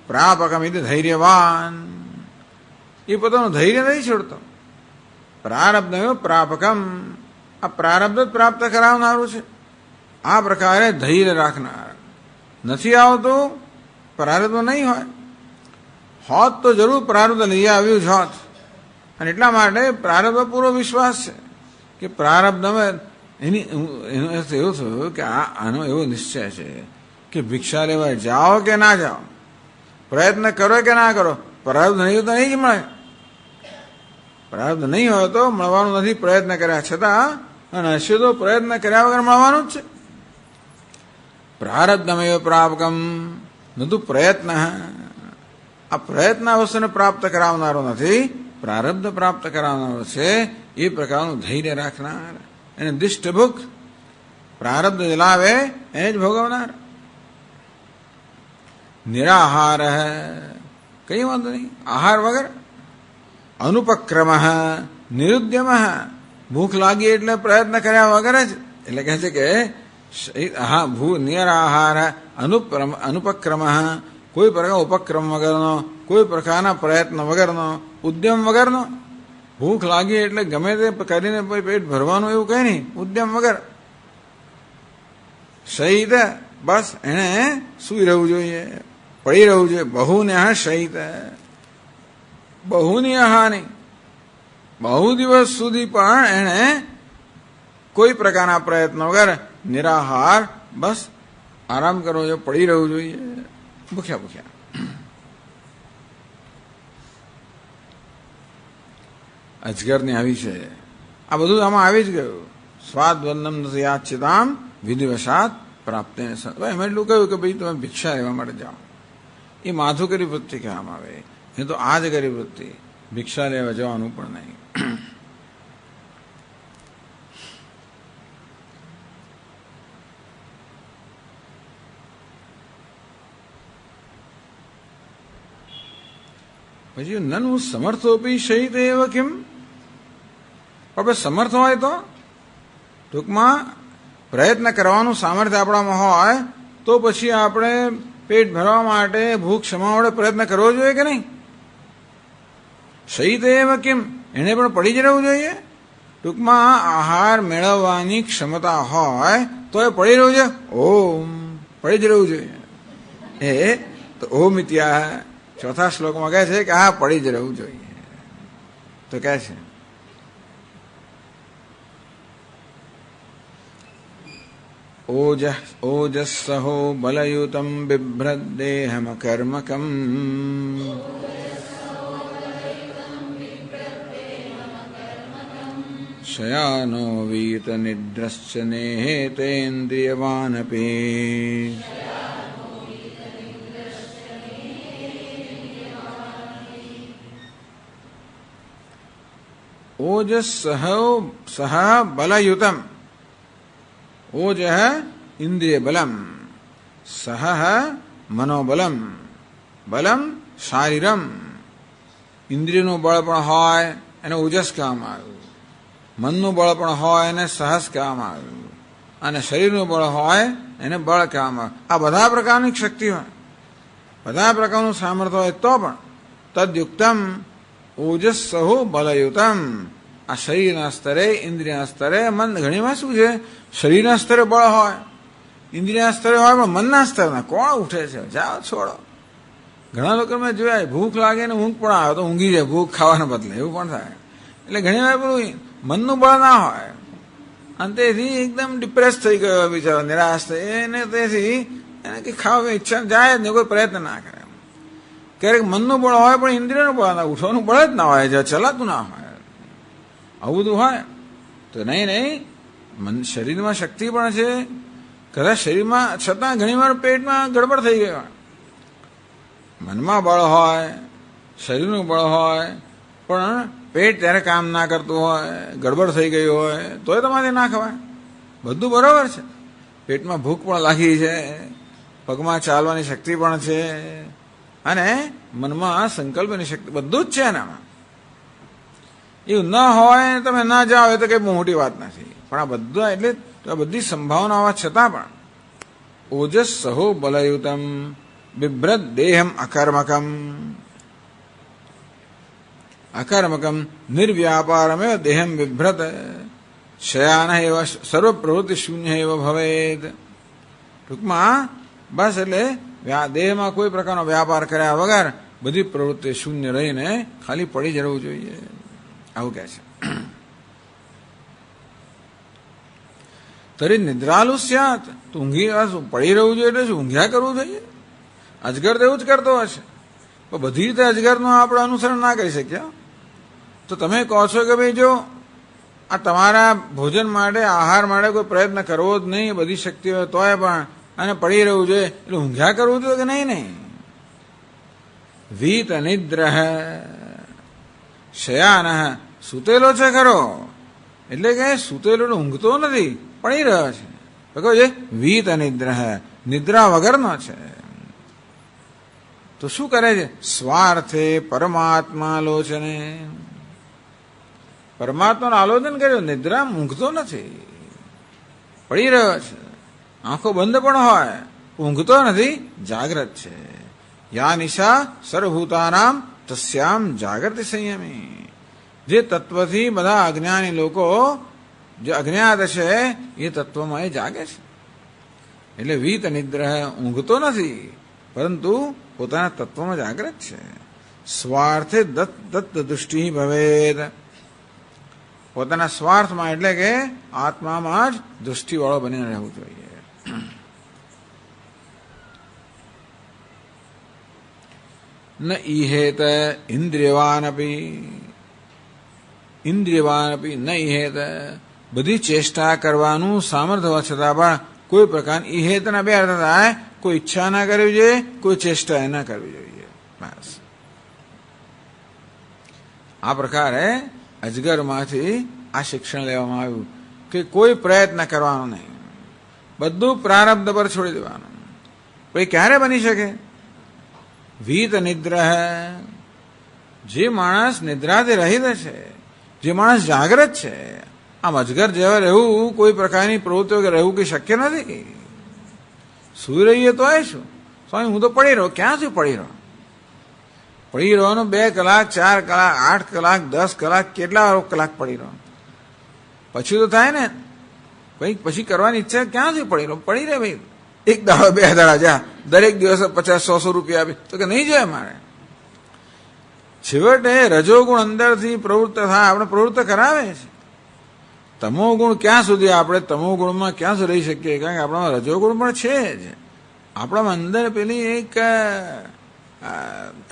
પ્રાપકમ ઇતિ ધૈર્યવાન. એ પોતાનું ધૈર્ય નથી છોડતો. પ્રારબ્ધમેવ પ્રાપકમ, આ પ્રારબ્ધ જ પ્રાપ્ત કરાવનારું છે. આ પ્રકારે ધૈર્ય રાખનાર. નથી આવતું પ્રારબ્ધ નહીં હોય, હોત તો જરૂર પ્રારબ્ધ લઈ આવ્યું જ હોત. અને એટલા માટે પ્રારબ્ધ પૂરો વિશ્વાસ છે કે પ્રારબ્ધમાં એનું એવું થયું કે આનો એવો નિશ્ચય છે કે ભિક્ષા લેવા જાઓ કે ના જાઓ, પ્રયત્ન કરો કે ના કરો, પ્રારબ્ધ નહીં તો નહીં જ મળે. પ્રારબ્ધ નહીં હોય તો મળવાનું નથી, પ્રયત્ન કર્યા છતાં, અને હશે તો પ્રયત્ન કર્યા વગર મળવાનું જ છે. પ્રારબ્ધમેવ પ્રાપકમ નતુ પ્રયત્ન. આ પ્રયત્ન વસ્તુને પ્રાપ્ત કરાવનારો નથી, પ્રારબ્ધ પ્રાપ્ત કરાવનારો છે. એ પ્રકારનું ધૈર્ય રાખનાર, એને દિષ્ટભુક, પ્રારબ્ધ લાવે એને જ ભોગવનાર. નિરાહાર, કઈ વાંધો નહીં, આહાર વગર. અનુપક્રમ નિરુદ્યમ, ભૂખ લાગી એટલે પ્રયત્ન કર્યા વગર જ. એટલે કહે છે કે નિરાહાર અનુપક્રમ, કોઈ પ્રકાર ઉપક્રમ વગરનો, કોઈ પ્રકારના પ્રયત્ન વગરનો, ઉદ્યમ વગરનો. ભૂખ લાગી એટલે ગમે તે કરીને પેટ ભરવાનું એવું કઈ નહીં, ઉદ્યમ વગર. શયિત, બસ એને સૂઈ રહેવું જોઈએ, પડી રહેવું જોઈએ. બહુને શયિત, બહુની હાનિ, બહુ દિવસ સુધી પણ એને કોઈ પ્રકારના પ્રયત્ન વગર નિરાહાર, બસ આરામ કરવો જોઈએ, પડી રહેવું જોઈએ, ભૂખ્યા ભૂખ્યા. અજગરની આવી છે. આ બધું આમાં આવી જ ગયું. સ્વાદ વંદમ નથી યાચિતામ વિધિવશાત પ્રાપ્ત. એમ એટલું કહ્યું કે ભાઈ તમે ભિક્ષા લેવા માટે જાઓ. એ માધુકરી વૃત્તિ કહેવામાં આવે. એ તો આ જ કરી વૃત્તિ, ભિક્ષા લેવા જવાનું પણ નહીં. પછી નનુ સમર્થોપી શયિત એવ કેમ. આપણે સમર્થ હોય તો, ટૂંકમાં પ્રયત્ન કરવાનું સામર્થ્ય આપણામાં હોય તો પછી આપણે પેટ ભરવા માટે, ભૂખ ક્ષમા માટે પ્રયત્ન કરવો જોઈએ કે નહીં? શયિત એવ કેમ, એને પણ પડી જ રહેવું જોઈએ. ટૂંકમાં આહાર મેળવવાની ક્ષમતા હોય તો એ પડી રહેવું જોઈએ. ઓમ, પડી જ રહેવું જોઈએ. એ તો ઓમ ઇત્યા ચોથા શ્લોકમાં કહે છે કે આ પડી જ રહેવું જોઈએ. તો કહે છે ઓજસ્સહો બલયુતમ બિભ્રદ્દેહમ કર્મકમ શયાનો વીત નિદ્રશ્ચ નેહેતેન્દ્રિયવાનપી. ओजस सह बलयुतम, ओज इंद्रिय बलम, सह मनोबलम, बलम શારીરમ, ઇન્દ્રિયનું બળ પણ હોય એને ઓજસ કહેવામાં આવ્યું, મનનું બળ પણ હોય એને સહસ કહેવામાં આવ્યું, અને શરીરનું બળ હોય એને બળ કહેવામાં આવ્યું. આ બધા પ્રકારની શક્તિ હોય, બધા પ્રકારનું સામર્થ્ય હોય તો પણ તદયુક્તમ ઓજસ સહુ બલયુતમ. આ શરીરના સ્તરે, ઇન્દ્રિયના સ્તરે, મન ઘણીમાં શું છે, શરીરના સ્તરે બળ હોય, ઇન્દ્રિયના સ્તરે હોય, પણ મનના સ્તરના કોણ ઉઠે છે? જાઓ છોડો. ઘણા લોકો મેં જોયા ભૂખ લાગે ને ઊંઘ પણ આવે તો ઊંઘી જાય ભૂખ ખાવાના બદલે, એવું પણ થાય. એટલે ઘણી વાર પેલું મનનું બળ ના હોય અને તેથી એકદમ ડિપ્રેસ થઈ ગયો બિચારો, નિરાશ થઈ, એને તેથી એને કંઈ ખાવા ઈચ્છા જાય જ નહીં, કોઈ પ્રયત્ન ના કરે. ક્યારેક મનનું બળ હોય પણ ઇન્દ્રિયનું બળ ના, ઉઠવાનું બળ જ ના હોય, જે ચલાતું ના હોય, આવું બધું હોય તો નહીં. શરીરમાં શક્તિ પણ છે, કદાચ શરીરમાં છતાં ઘણી વાર પેટમાં ગડબડ થઈ ગઈ હોય, મનમાં બળ હોય, શરીરનું બળ હોય, પણ પેટ ત્યારે કામ ના કરતું હોય, ગડબડ થઈ ગઈ હોય તોય તમારે ના ખવાય. બધું બરાબર છે, પેટમાં ભૂખ પણ લાગી છે, પગમાં ચાલવાની શક્તિ પણ છે, અને મનમાં સંકલ્પની શક્તિ બધું જ છે એનામાં. એવું ન હોય તમે ના જાઓ એ તો કંઈ બહુ મોટી વાત નથી, પણ આ બધા એટલે બધી સંભાવના હોવા છતાં પણ ઓજસ સહો બલયુતમ બિભ્રત દેહમ અકર્મકમ, અકર્મકમ નિર્વ્યાપારમેવ દેહમ બિભ્રત શયાન એવ સર્વ પ્રવૃત્તિ શૂન્ય એવ ભવેદ. ટૂંકમાં બસ એટલે દેહમાં કોઈ પ્રકારનો વ્યાપાર કર્યા વગર બધી પ્રવૃત્તિ શૂન્ય રહીને ખાલી પડી જ રહેવું જોઈએ, આવું કહે છે. તરી નિદ્રાલુ સ્યાત, તો ઊંઘી પડી રહેવું જોઈએ એટલે શું, ઊંઘ્યા કરવું જોઈએ? અજગર તો એવું જ કરતો હશે, પણ બધી રીતે અજગરનું આપણે અનુસરણ ના કરી શક્યા. તો તમે કહો છો કે ભાઈ જો આ તમારા ભોજન માટે, આહાર માટે કોઈ પ્રયત્ન કરવો જ નહીં, બધી શક્તિ હોય તોય પણ અને પડી રહેવું જોઈએ એટલે ઊંઘ્યા કરવું જોઈએ કે નહીં? વીત નિદ્ર શયાન, સૂતેલો છે ખરો, એટલે કે સૂતેલો ઊંઘતો નથી, પડી રહ્યો છે. તો કહો છે વીત નિદ્ર, નિદ્રા વગરનો છે. તો શું કરે છે? સ્વાર્થે પરમાત્મા લોચને, પરમાત્માનું આલોચન કર્યું, નિદ્રા ઊંઘતો નથી, પડી રહ્યો છે, આંખો બંધ પણ હોય, ઊંઘતો નથી, જાગ્રત છે. યા નિશા સર્વભૂતાનામ તસ્યામ જાગૃતિ સંયમી. જે તત્વથી બધા અજ્ઞાની લોકો જે અજ્ઞાત છે એ તત્વમાં એ જાગે છે. એટલે વીત નિદ્ર, ઊંઘતો નથી પરંતુ પોતાના તત્વમાં જાગ્રત છે. સ્વાર્થે દત્ત દૃષ્ટિ ભવેદ, પોતાના સ્વાર્થમાં એટલે કે આત્મામાં જ દૃષ્ટિવાળો બનીને રહેવું જોઈએ. ન ઈહેત ઇન્દ્રિયવાન અપી ન ઈહેત, બધી ચેષ્ટા કરવાનું સામર્થ્ય હોવા છતાં પણ કોઈ પ્રકાર ઈહેતના બે અર્થ થાય, કોઈ ઈચ્છા ના કરવી જોઈએ, કોઈ ચેષ્ટા ના કરવી જોઈએ. બસ આ પ્રકારે અજગરમાંથી આ શિક્ષણ લેવામાં આવ્યું કે કોઈ પ્રયત્ન કરવાનો નહીં, બધું પ્રારબ્ધ પર છોડી દેવાનું. પછી ક્યારે બની શકે? વીત નિદ્ર, જે માણસ નિદ્રાથી રહિત છે, જે માણસ જાગ્રત છે, આમ અજગર જેવા રહેવું કોઈ પ્રકારની પ્રવૃત્તિઓ કે રહેવું કંઈ શક્ય નથી. સુઈ રહીએ તો એ શું, સ્વામી હું તો પડી રહ્યો, ક્યાં સુધી પડી રહ્યો? પડી રહેવાનું 2 કલાક, 4 કલાક, 8 કલાક, 10 કલાક, કેટલા કલાક પડી રહ્યો? પછી તો થાય ને, પછી કરવાની ઈચ્છા, ક્યાં સુધી પડી રહ્યો? પડી રહે ભાઈ, 1 દાડો 2 દાડા જા, દરેક દિવસે 50-100 રૂપિયા આપી તો કે નહીં જોઈએ મારે. છેવટે રજોગુણ અંદરથી પ્રવૃત્ત થાય, આપણે પ્રવૃત્ત કરાવે છે. તમો ગુણ ક્યાં સુધી, આપણે તમો ગુણમાં ક્યાં સુધી રહી શકીએ? કારણ કે આપણામાં રજોગુણ પણ છે જ, આપણામાં અંદર પેલી એક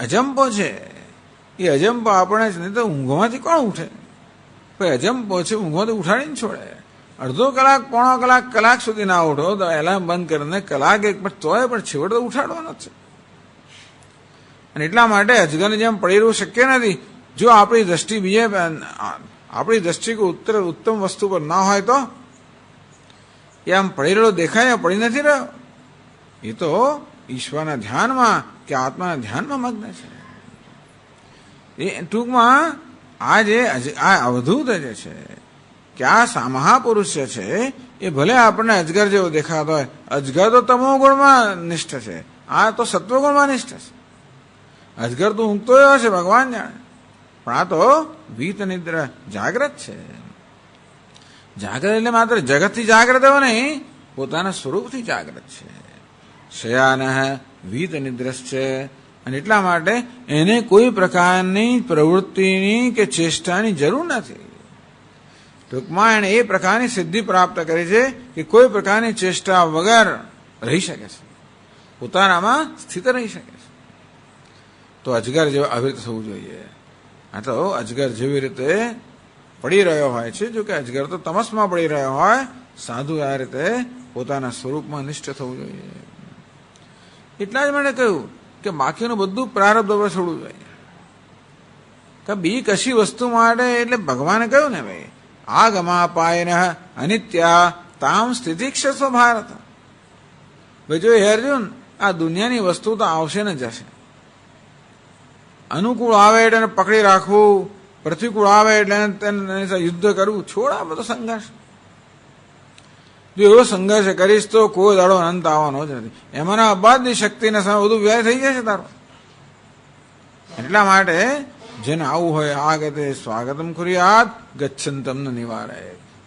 અજંપો છે. એ અજંપો આપણે નહીં તો ઊંઘમાંથી કોણ ઉઠે? ભાઈ અજંપો છે, ઊંઘમાંથી ઉઠાડીને છોડે. અડધો કલાક, પોણો કલાક, કલાક સુધી ના ઉઠો તો એલાર્મ બંધ કરીને કલાક એક પણ તોય પણ છેવટે તો ઉઠાડવાનો જ છે. અને એટલા માટે અજગરની જેમ પડી રહેવું શક્ય નથી. જો આપણી દ્રષ્ટિ બીજે આપણી દ્રષ્ટિ કોઈ ઉત્તમ વસ્તુ પર ના હોય તો એ આમ પડી રહ્યો દેખાય, પડી નથી રહ્યો. એ તો ઈશ્વરના ધ્યાનમાં કે આત્માના ધ્યાનમાં મગ્ન છે. એ ટૂંકમાં આ અવધૂત જે છે કે આ મહાપુરુષ જે છે એ ભલે આપણને અજગર જેવો દેખાતો હોય, અજગર તો તમો ગુણમાં નિષ્ઠ છે, આ તો સત્વગુણમાં નિષ્ઠ છે. અજગર તો ઊંઘતો એવો છે ભગવાન જાણે, પણ આ તો વીત નિદ્રા જાગ્રત છે. જાગ્રત એટલે માત્ર જગતથી જાગ્રત એવો નહીં, પોતાના સ્વરૂપથી જાગ્રત છે. શયાન વીત નિદ્રશ્ચ, અને એટલા માટે એને કોઈ પ્રકારની પ્રવૃત્તિની કે ચેષ્ટાની જરૂર નથી. ટૂંકમાં એણે એ પ્રકારની સિદ્ધિ પ્રાપ્ત કરી છે કે કોઈ પ્રકારની ચેષ્ટા વગર રહી શકે છે, પોતાનામાં સ્થિત રહી શકે છે. તો અજગર જેવા આવી રીતે થવું જોઈએ. આ તો અજગર જેવી રીતે પડી રહ્યો હોય છે, જો કે અજગર તો તમસમાં પડી રહ્યો હોય, સાધુ આ રીતે પોતાના સ્વરૂપમાં નિષ્ઠ થવું જોઈએ. એટલા જ મને કહ્યું કે બાકીનું બધું પ્રારબ્ધ પર છોડવું જોઈએ. કે બી કશી વસ્તુ માટે એટલે ભગવાને કહ્યું ને ભાઈ, આગમાપાયન અનિત્યા તામ સ્થિતિક્ષસ્વ ભારત. ભાઈ જો હે અર્જુન, આ દુનિયાની વસ્તુ તો આવશે ને જશે. અનુકૂળ આવે એટલે એને પકડી રાખવું, પ્રતિકૂળ આવે એટલે યુદ્ધ કરવું, છોડ આ બધો સંઘર્ષ. જો એવો સંઘર્ષ કરીશ તો કોઈ દાડો અંત આવવાનો જ નથી. એમાંના અબાધની શક્તિના સમય બધું વ્યય થઈ જશે તારો. એટલા માટે જેને આવું હોય આગતે સ્વાગતમ કુર્યાત ગચ્છંતમ ન નિવારે.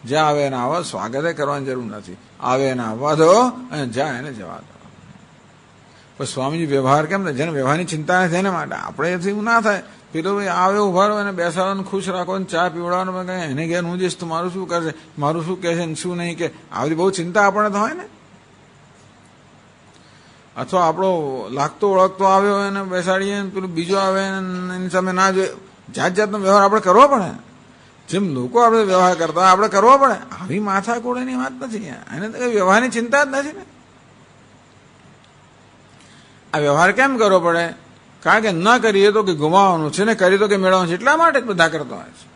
જ્યાં આવે એને આવા સ્વાગતે કરવાની જરૂર નથી. આવે એને આવવા દો અને જ્યાં એને જવા દો. પણ સ્વામીજી વ્યવહાર કેમ થાય? જેને વ્યવહારની ચિંતા નથી એના માટે. આપણે એથી એવું ના થાય. પેલો ભાઈ આવે ઉભા રહો એને બેસાડવાનું, ખુશ રાખવાનું, ચા પીવડાવવાનું, એને ઘેર હું જઈશ તો મારું શું કરશે, મારું શું કહેશે શું નહીં કે, આવી બહુ ચિંતા આપણને તો હોય ને. અથવા આપણો લાગતો ઓળખતો આવ્યો એને બેસાડીએ, પેલું બીજો આવે એની સામે ના જોઈએ, જાત જાતનો વ્યવહાર આપણે કરવો પડે. જેમ લોકો આપણે વ્યવહાર કરતા આપણે કરવો પડે. આવી માથાકૂડની વાત નથી. એને તો કઈ વ્યવહારની ચિંતા જ નથી ને. આ વ્યવહાર કેમ કરવો પડે? કારણ કે ન કરીએ તો કે ગુમાવવાનું છે ને, કરીએ તો કે મેળવવાનું છે. એટલા માટે જ બધા કરતા હોય છે.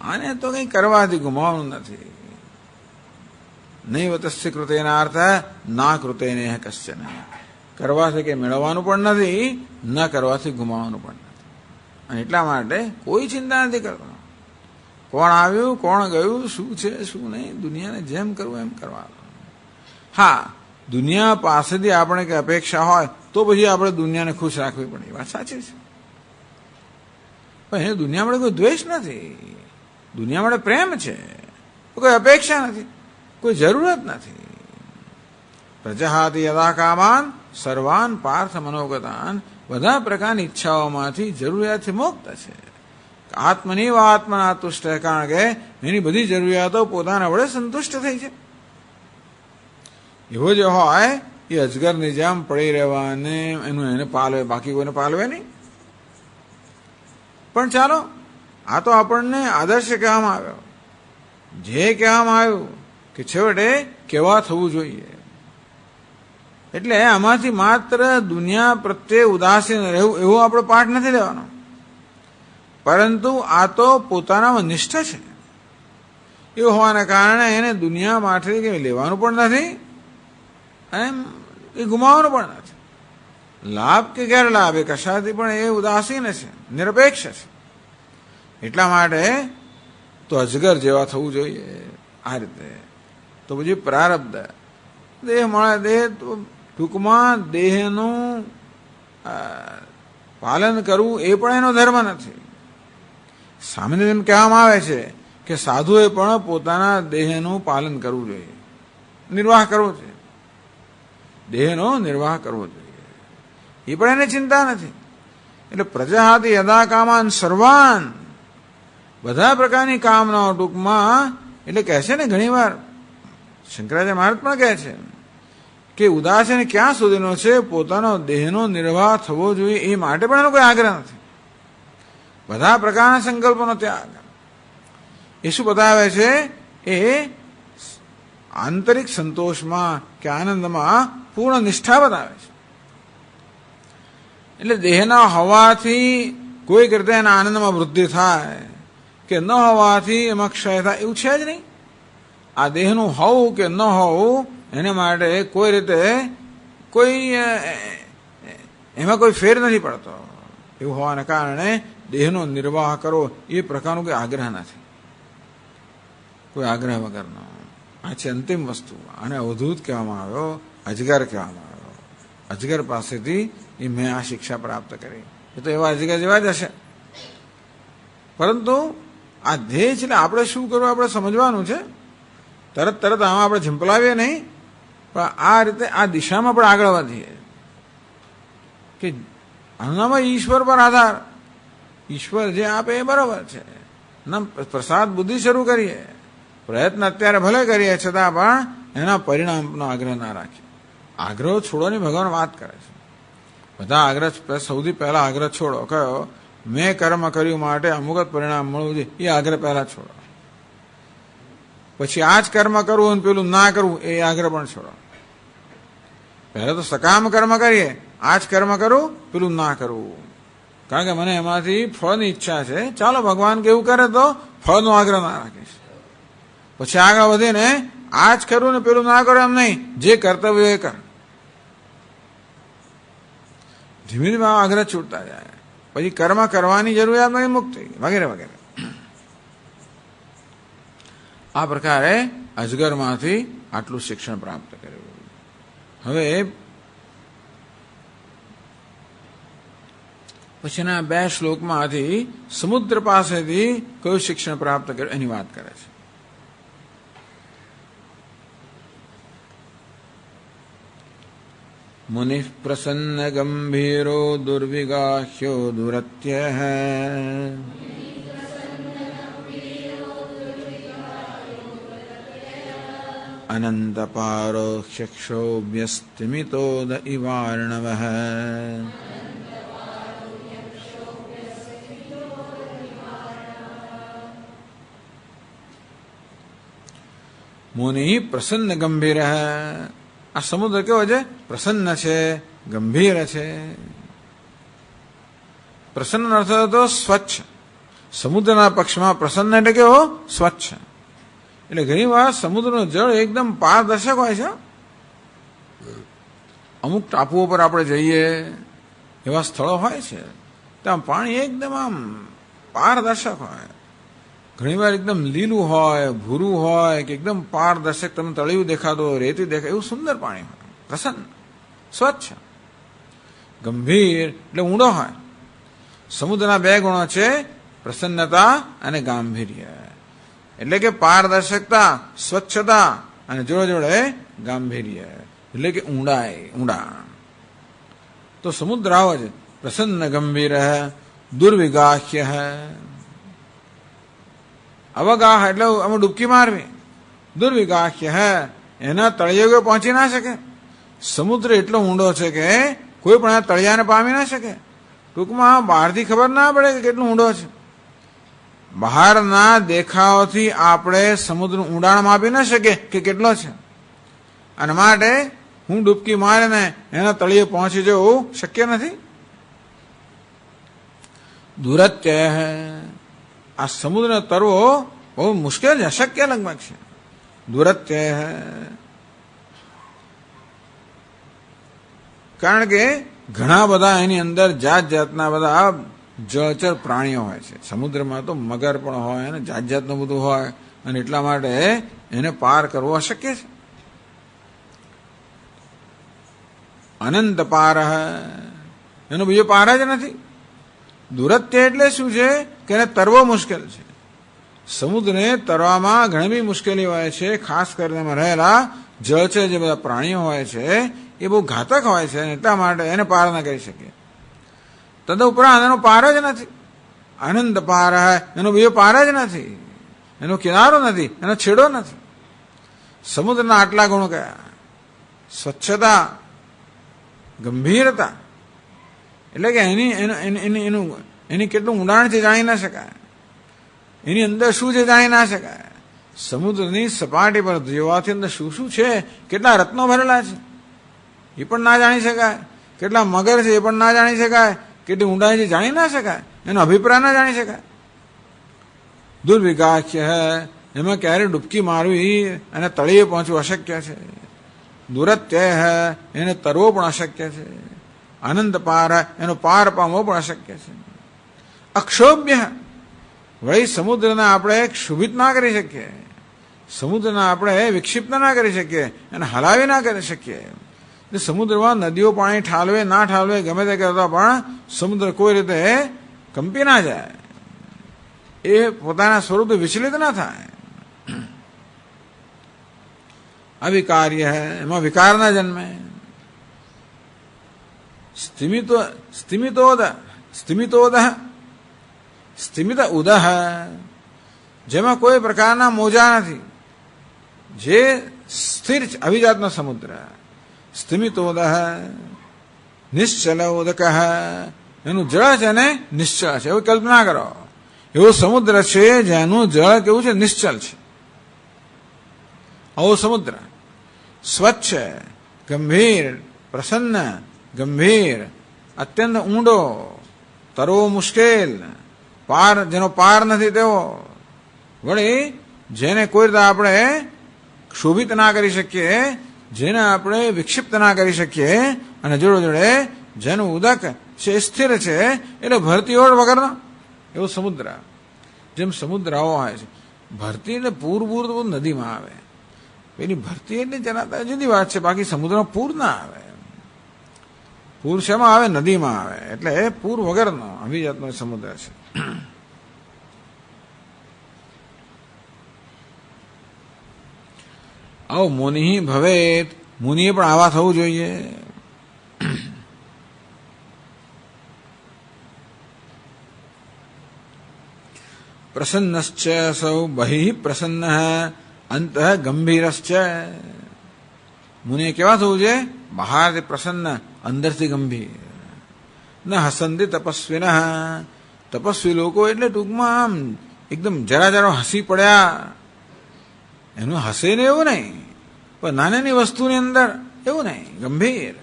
આને તો કંઈ કરવાથી ગુમાવવાનું નથી. નહીં વતસ્ય કૃતેના અર્થ ના કૃતેને કશ્ચન. કરવાથી કે મેળવવાનું પણ નથી, ન કરવાથી ગુમાવવાનું પણ નથી. અને એટલા માટે કોઈ ચિંતા નથી કરતો. કોણ આવ્યું, કોણ ગયું, શું છે શું નહીં, દુનિયાને જેમ કરવું એમ કરવાનું. હા, દુનિયા પાસેથી આપણે કઈ અપેક્ષા હોય તો પછી આપણે દુનિયાને ખુશ રાખવી પડે. એ વાત સાચી છે. પણ એ દુનિયા માટે કોઈ દ્વેષ નથી, દુનિયા માટે પ્રેમ છે. કોઈ અપેક્ષા નથી, કોઈ જરૂરત નથી. પ્રજાહાતિ યદા કામાન સર્વાન પાર્થ મનોગતાન. બધા પ્રકારની ઈચ્છાઓમાંથી જરૂરિયાતથી મુક્ત છે. આત્મનીવ આત્મના તુષ્ટ, કારણ કે એની બધી જરૂરિયાતો પોતાના વડે સંતુષ્ટ થઈ છે. એવો જે હોય એ અજગરની જેમ પડી રહેવાને એનું એને પાલવે, બાકી કોઈને પાલવે નહીં. પણ ચાલો, આ તો આપણને આદર્શ કહેવામાં આવ્યો. જે કહેવામાં આવ્યું કે છેવટે કેવા થવું જોઈએ. એટલે આમાંથી માત્ર દુનિયા પ્રત્યે ઉદાસીન રહેવું એવો આપણો પાઠ નથી લેવાનો. પરંતુ આ તો પોતાનામાં નિષ્ઠ છે. એવું હોવાના કારણે એને દુનિયા માટે કંઈ લેવાનું પણ નથી અને એ ગુમાવવાનું પણ નથી. લાભ કે ગેરલાભ એ કશાથી પણ એ ઉદાસીન છે, નિરપેક્ષ છે. એટલા માટે તો અજગર જેવા થવું જોઈએ. આ રીતે તો પછી પ્રારબ્ધ દેહ મળે. દેહ ટૂંકમાં દેહનું પાલન કરવું એ પણ એનો ધર્મ નથી. સામાન્ય એમ કહેવામાં આવે છે કે સાધુએ પણ પોતાના દેહનું પાલન કરવું જોઈએ, નિર્વાહ કરવો જોઈએ, દેહનો નિર્વાહ કરવો જોઈએ. એ પણ એને ચિંતા નથી. એટલે પ્રજાહાતિ યદા કામાન સર્વાન, બધા પ્રકારની કામનાઓ ટૂંકમાં. એટલે કહે છે ને ઘણી વાર શંકરાચાર્ય મહારાજ પણ કહે છે કે ઉદાસીન ક્યાં સુધીનો છે, પોતાનો દેહનો નિર્વાહ થવો જોઈએ એ માટે પણ એનો કોઈ આગ્રહ નથી. બધા પ્રકારના સંકલ્પોનો ત્યાગ. એ શું બતાવે છે? એ આંતરિક સંતોષમાં કે આનંદમાં પૂર્ણ નિષ્ઠા બતાવે છે. એટલે દેહના હોવાથી કોઈક રીતે એના આનંદમાં વૃદ્ધિ થાય કે ન હોવાથી એમાં ક્ષય થાય એવું છે જ નહીં. આ દેહનું હોવું કે ન હોવું એને માટે કોઈ રીતે એમાં કોઈ ફેર નથી પડતો. એવું હોવાને કારણે દેહનો નિર્વાહ કરવો એ પ્રકારનો કોઈ આગ્રહ નથી, કોઈ આગ્રહ વગરનો. આ છે અંતિમ વસ્તુ. આને અવધૂત કહેવામાં આવ્યો, અજગર કહેવામાં આવ્યો. અજગર પાસેથી એ મેં આ શિક્ષા પ્રાપ્ત કરી. એ તો એવા અજગર જેવા જ હશે, પરંતુ આ ધ્યેય છે. આપણે શું કરવું આપણે સમજવાનું છે. તરત આમાં આપણે ઝંપલાવીએ નહીં, પણ આ રીતે આ દિશામાં પણ આગળ વધીએ કે આનામાં ઈશ્વર પર આધાર. ઈશ્વર જે આપે એ બરોબર છે. ના પ્રસાદ બુદ્ધિ શરૂ કરીએ, પ્રયત્ન અત્યારે ભલે કરીએ છતાં પણ એના પરિણામનો આગ્રહ ના રાખીએ. આગ્રહ છોડોની ભગવાન વાત કરે છે. બધા આગ્રહ સૌથી પહેલા આગ્રહ છોડો. કયો? મેં કર્મ કર્યું માટે અમુક જ પરિણામ મળવું જોઈએ, એ આગ્રહ પહેલા છોડો. પછી આ જ કર્મ કરવું અને પેલું ના કરવું એ આગ્રહ પણ છોડો. પહેલા તો સકામ કર્મ કરીએ, આ જ કર્મ કરવું પેલું ના કરવું, કારણ કે મને એમાંથી ફળની ઈચ્છા છે. ચાલો ભગવાન કેવું કરે તો ફળનો આગ્રહ ના રાખીશ. પછી આગળ વધીને આ જ કરવું ને પેલું ના કરો એમ નહીં, જે કર્તવ્ય એ કર. ધીમે ધીમે આગ્રહ છૂટતા જાય. પછી કર્મ કરવાની જરૂરિયાત નથી, મુક્તિ વગેરે વગેરે. આ પ્રકારે અજગરમાંથી આટલું શિક્ષણ પ્રાપ્ત કર્યું. હવે પછીના 2 શ્લોકમાંથી સમુદ્ર પાસેથી કયું શિક્ષણ પ્રાપ્ત કર્યું એની વાત કરે છે. મુનિઃ પ્રસન્ન ગંભીરો દુર્વિગાહ્યો દુરત્યઃ અનંતપારો ચક્ષોભ્યસ્તિમિતોદ ઇવાર્ણવઃ. મુનિ પ્રસન્ન ગંભીર. આ સમુદ્ર કેવો છે? પ્રસન્ન છે, ગંભીર છે. પ્રસન્ન અર્થ તો સ્વચ્છ. સમુદ્રના પક્ષમાં પ્રસન્ન એટલે કેવો? સ્વચ્છ. એટલે ઘણી વાર સમુદ્રનું જળ એકદમ પારદર્શક હોય છે. અમુક ટાપુઓ પર આપણે જઈએ, એવા સ્થળો હોય છે, ત્યાં પાણી એકદમ આમ પારદર્શક હોય. ઘણીવાર એકદમ લીલું હોય, ભૂરું હોય, કે એકદમ પારદર્શક, તમને તળિયું દેખાતો હોય, રેતી દેખાય, એવું સુંદર પાણી હોય. પ્રસન્ન, સ્વચ્છ. ગંભીર એટલે ઊંડો હોય. સમુદ્રના 2 ગુણો છે, પ્રસન્નતા અને ગાંભીર્ય. એટલે કે પારદર્શકતા, સ્વચ્છતા અને જોડે જોડે ગાંભીર્ય, એટલે કે ઊંડા. તો સમુદ્ર આવો છે. પ્રસન્ન ગંભીર દુર્વિગાહ્ય. અવગાહ એટલે અમે ડૂબકી મારવી. દુર્વિગાહ્ય એના તળિયે પહોંચી ના શકે. સમુદ્ર એટલો ઊંડો છે કે કોઈ પણ આ તળિયાને પામી ના શકે. ટૂંકમાં બહારથી ખબર ના પડે કે કેટલું ઊંડો છે. બહારના દેખાવથી આપણે સમુદ્રનું ઊંડાણ માપી ન શકીએ કે કેટલો છે. અને માટે હું ડૂબકી મારીને એના તળિયે પહોંચી જવું શક્ય નથી. દુરત્ય. આ સમુદ્રનો તરવો બહુ મુશ્કેલ છે, અશક્ય લગભગ છે. દુરત્ય. કારણ કે ઘણા બધા એની અંદર જાત જાતના બધા જળચર પ્રાણીઓ હોય છે. સમુદ્રમાં તો મગર પણ હોય અને જાત જાતનું બધું હોય, અને એટલા માટે એને પાર કરવો અશક્ય છે. અનંત પાર, એનો બીજો પાર જ નથી. દુરત્ય એટલે શું છે કે એને તરવો મુશ્કેલ છે. સમુદ્રને તરવામાં ઘણી બધી મુશ્કેલી હોય છે. ખાસ કરીને એમાં રહેલા જળચર જે બધા પ્રાણીઓ હોય છે એ બહુ ઘાતક હોય છે, એટલા માટે એને પાર ન કરી શકીએ. તદુપરાંત એનો પાર જ નથી. આનંદ પાર, એનો બીજો પાર જ નથી, એનો કિનારો નથી, એનો છેડો નથી. સમુદ્રના આટલા ગુણો કયા? સ્વચ્છતા, ગંભીરતા, એટલે કે એની કેટલું ઊંડાણ છે જાણી ના શકાય. એની અંદર શું છે જાણી ના શકાય. સમુદ્રની સપાટી પર જોવાથી અંદર શું શું છે, કેટલા રત્નો ભરેલા છે એ પણ ના જાણી શકાય. કેટલા મગર છે એ પણ ના જાણી શકાય. કેટલી ઊંડાઈ છે જાણી ના શકાય. એનો અભિપ્રાય ના જાણી શકાય. દુર્વિગાખ્ય એમાં ક્યારે ડૂબકી મારવી અને તળિયે પહોંચવું અશક્ય છે. દુરત્યય એને તરવો પણ અશક્ય છે. અનંત પાર એનો પાર પામવો પણ અશક્ય છે. અક્ષોભ્ય વળી સમુદ્રના આપણે ક્ષુભિત ના કરી શકીએ, સમુદ્રના આપણે વિક્ષિપ્ત ના કરી શકીએ, એને હલાવી ના કરી શકીએ. સમુદ્રમાં નદીઓ પાણી ઠાલવે ના ઠાલવે ગમે તે કરતા પણ સમુદ્ર કોઈ રીતે કંપી ના જાય, એ પોતાના સ્વરૂપે વિચલિત ના થાય. અવિકાર્ય એમાં વિકાર ના જન્મે. સ્થિમિત ઉદહ જેમાં કોઈ પ્રકારના મોજા નથી, જે સ્થિર છે અવિજાતનો સમુદ્ર. સ્થિમિતોદહ નિશ્ચલ ઉદક એનું જળ છે ને નિશ્ચળ છે, એવું કલ્પના કરો. એવો સમુદ્ર છે જેનું જળ કેવું છે, નિશ્ચલ છે. આવો સમુદ્ર સ્વચ્છ, ગંભીર, પ્રસન્ન, ગંભીર, અત્યંત ઊંડો, તરવો મુશ્કેલ, પાર જેનો પાર નથી તેવો, વળી જેને કોઈ રીતે આપણે ક્ષોભિત ના કરી શકીએ, જેને આપણે વિક્ષિપ્ત ના કરી શકીએ, અને જોડે જોડે જેનું ઉદક છે સ્થિર છે, એટલે ભરતી ઓળ વગરનો એવો સમુદ્ર. જેમ સમુદ્ર આવો હોય છે, ભરતી એટલે પૂર તો નદીમાં આવે, પેલી ભરતી એટલે જરા જુદી વાત છે, બાકી સમુદ્રમાં પૂર ના આવે. પૂર શેમાં આવે, નદીમાં આવે, એટલે પૂર વગરનો અભિજાતનો સમુદ્ર છે. આવો મુનિ ભવેત, મુનિએ પણ આવા થવું જોઈએ. પ્રસન્નશ્ચ સૌ બહિ પ્રસન્ન અંતઃ ગંભીરશ્ચ. મુનિએ કેવા થવું છે, બહારથી પ્રસન્ન અંદરથી ગંભીર. ન હસંતિ તપસ્વિન, તપસ્વી લોકો એટલે ટૂંકમાં આમ એકદમ જરા હસી પડ્યા, એનું હસે ને એવું નહીં, પણ નાની વસ્તુની અંદર એવું નહીં, ગંભીર.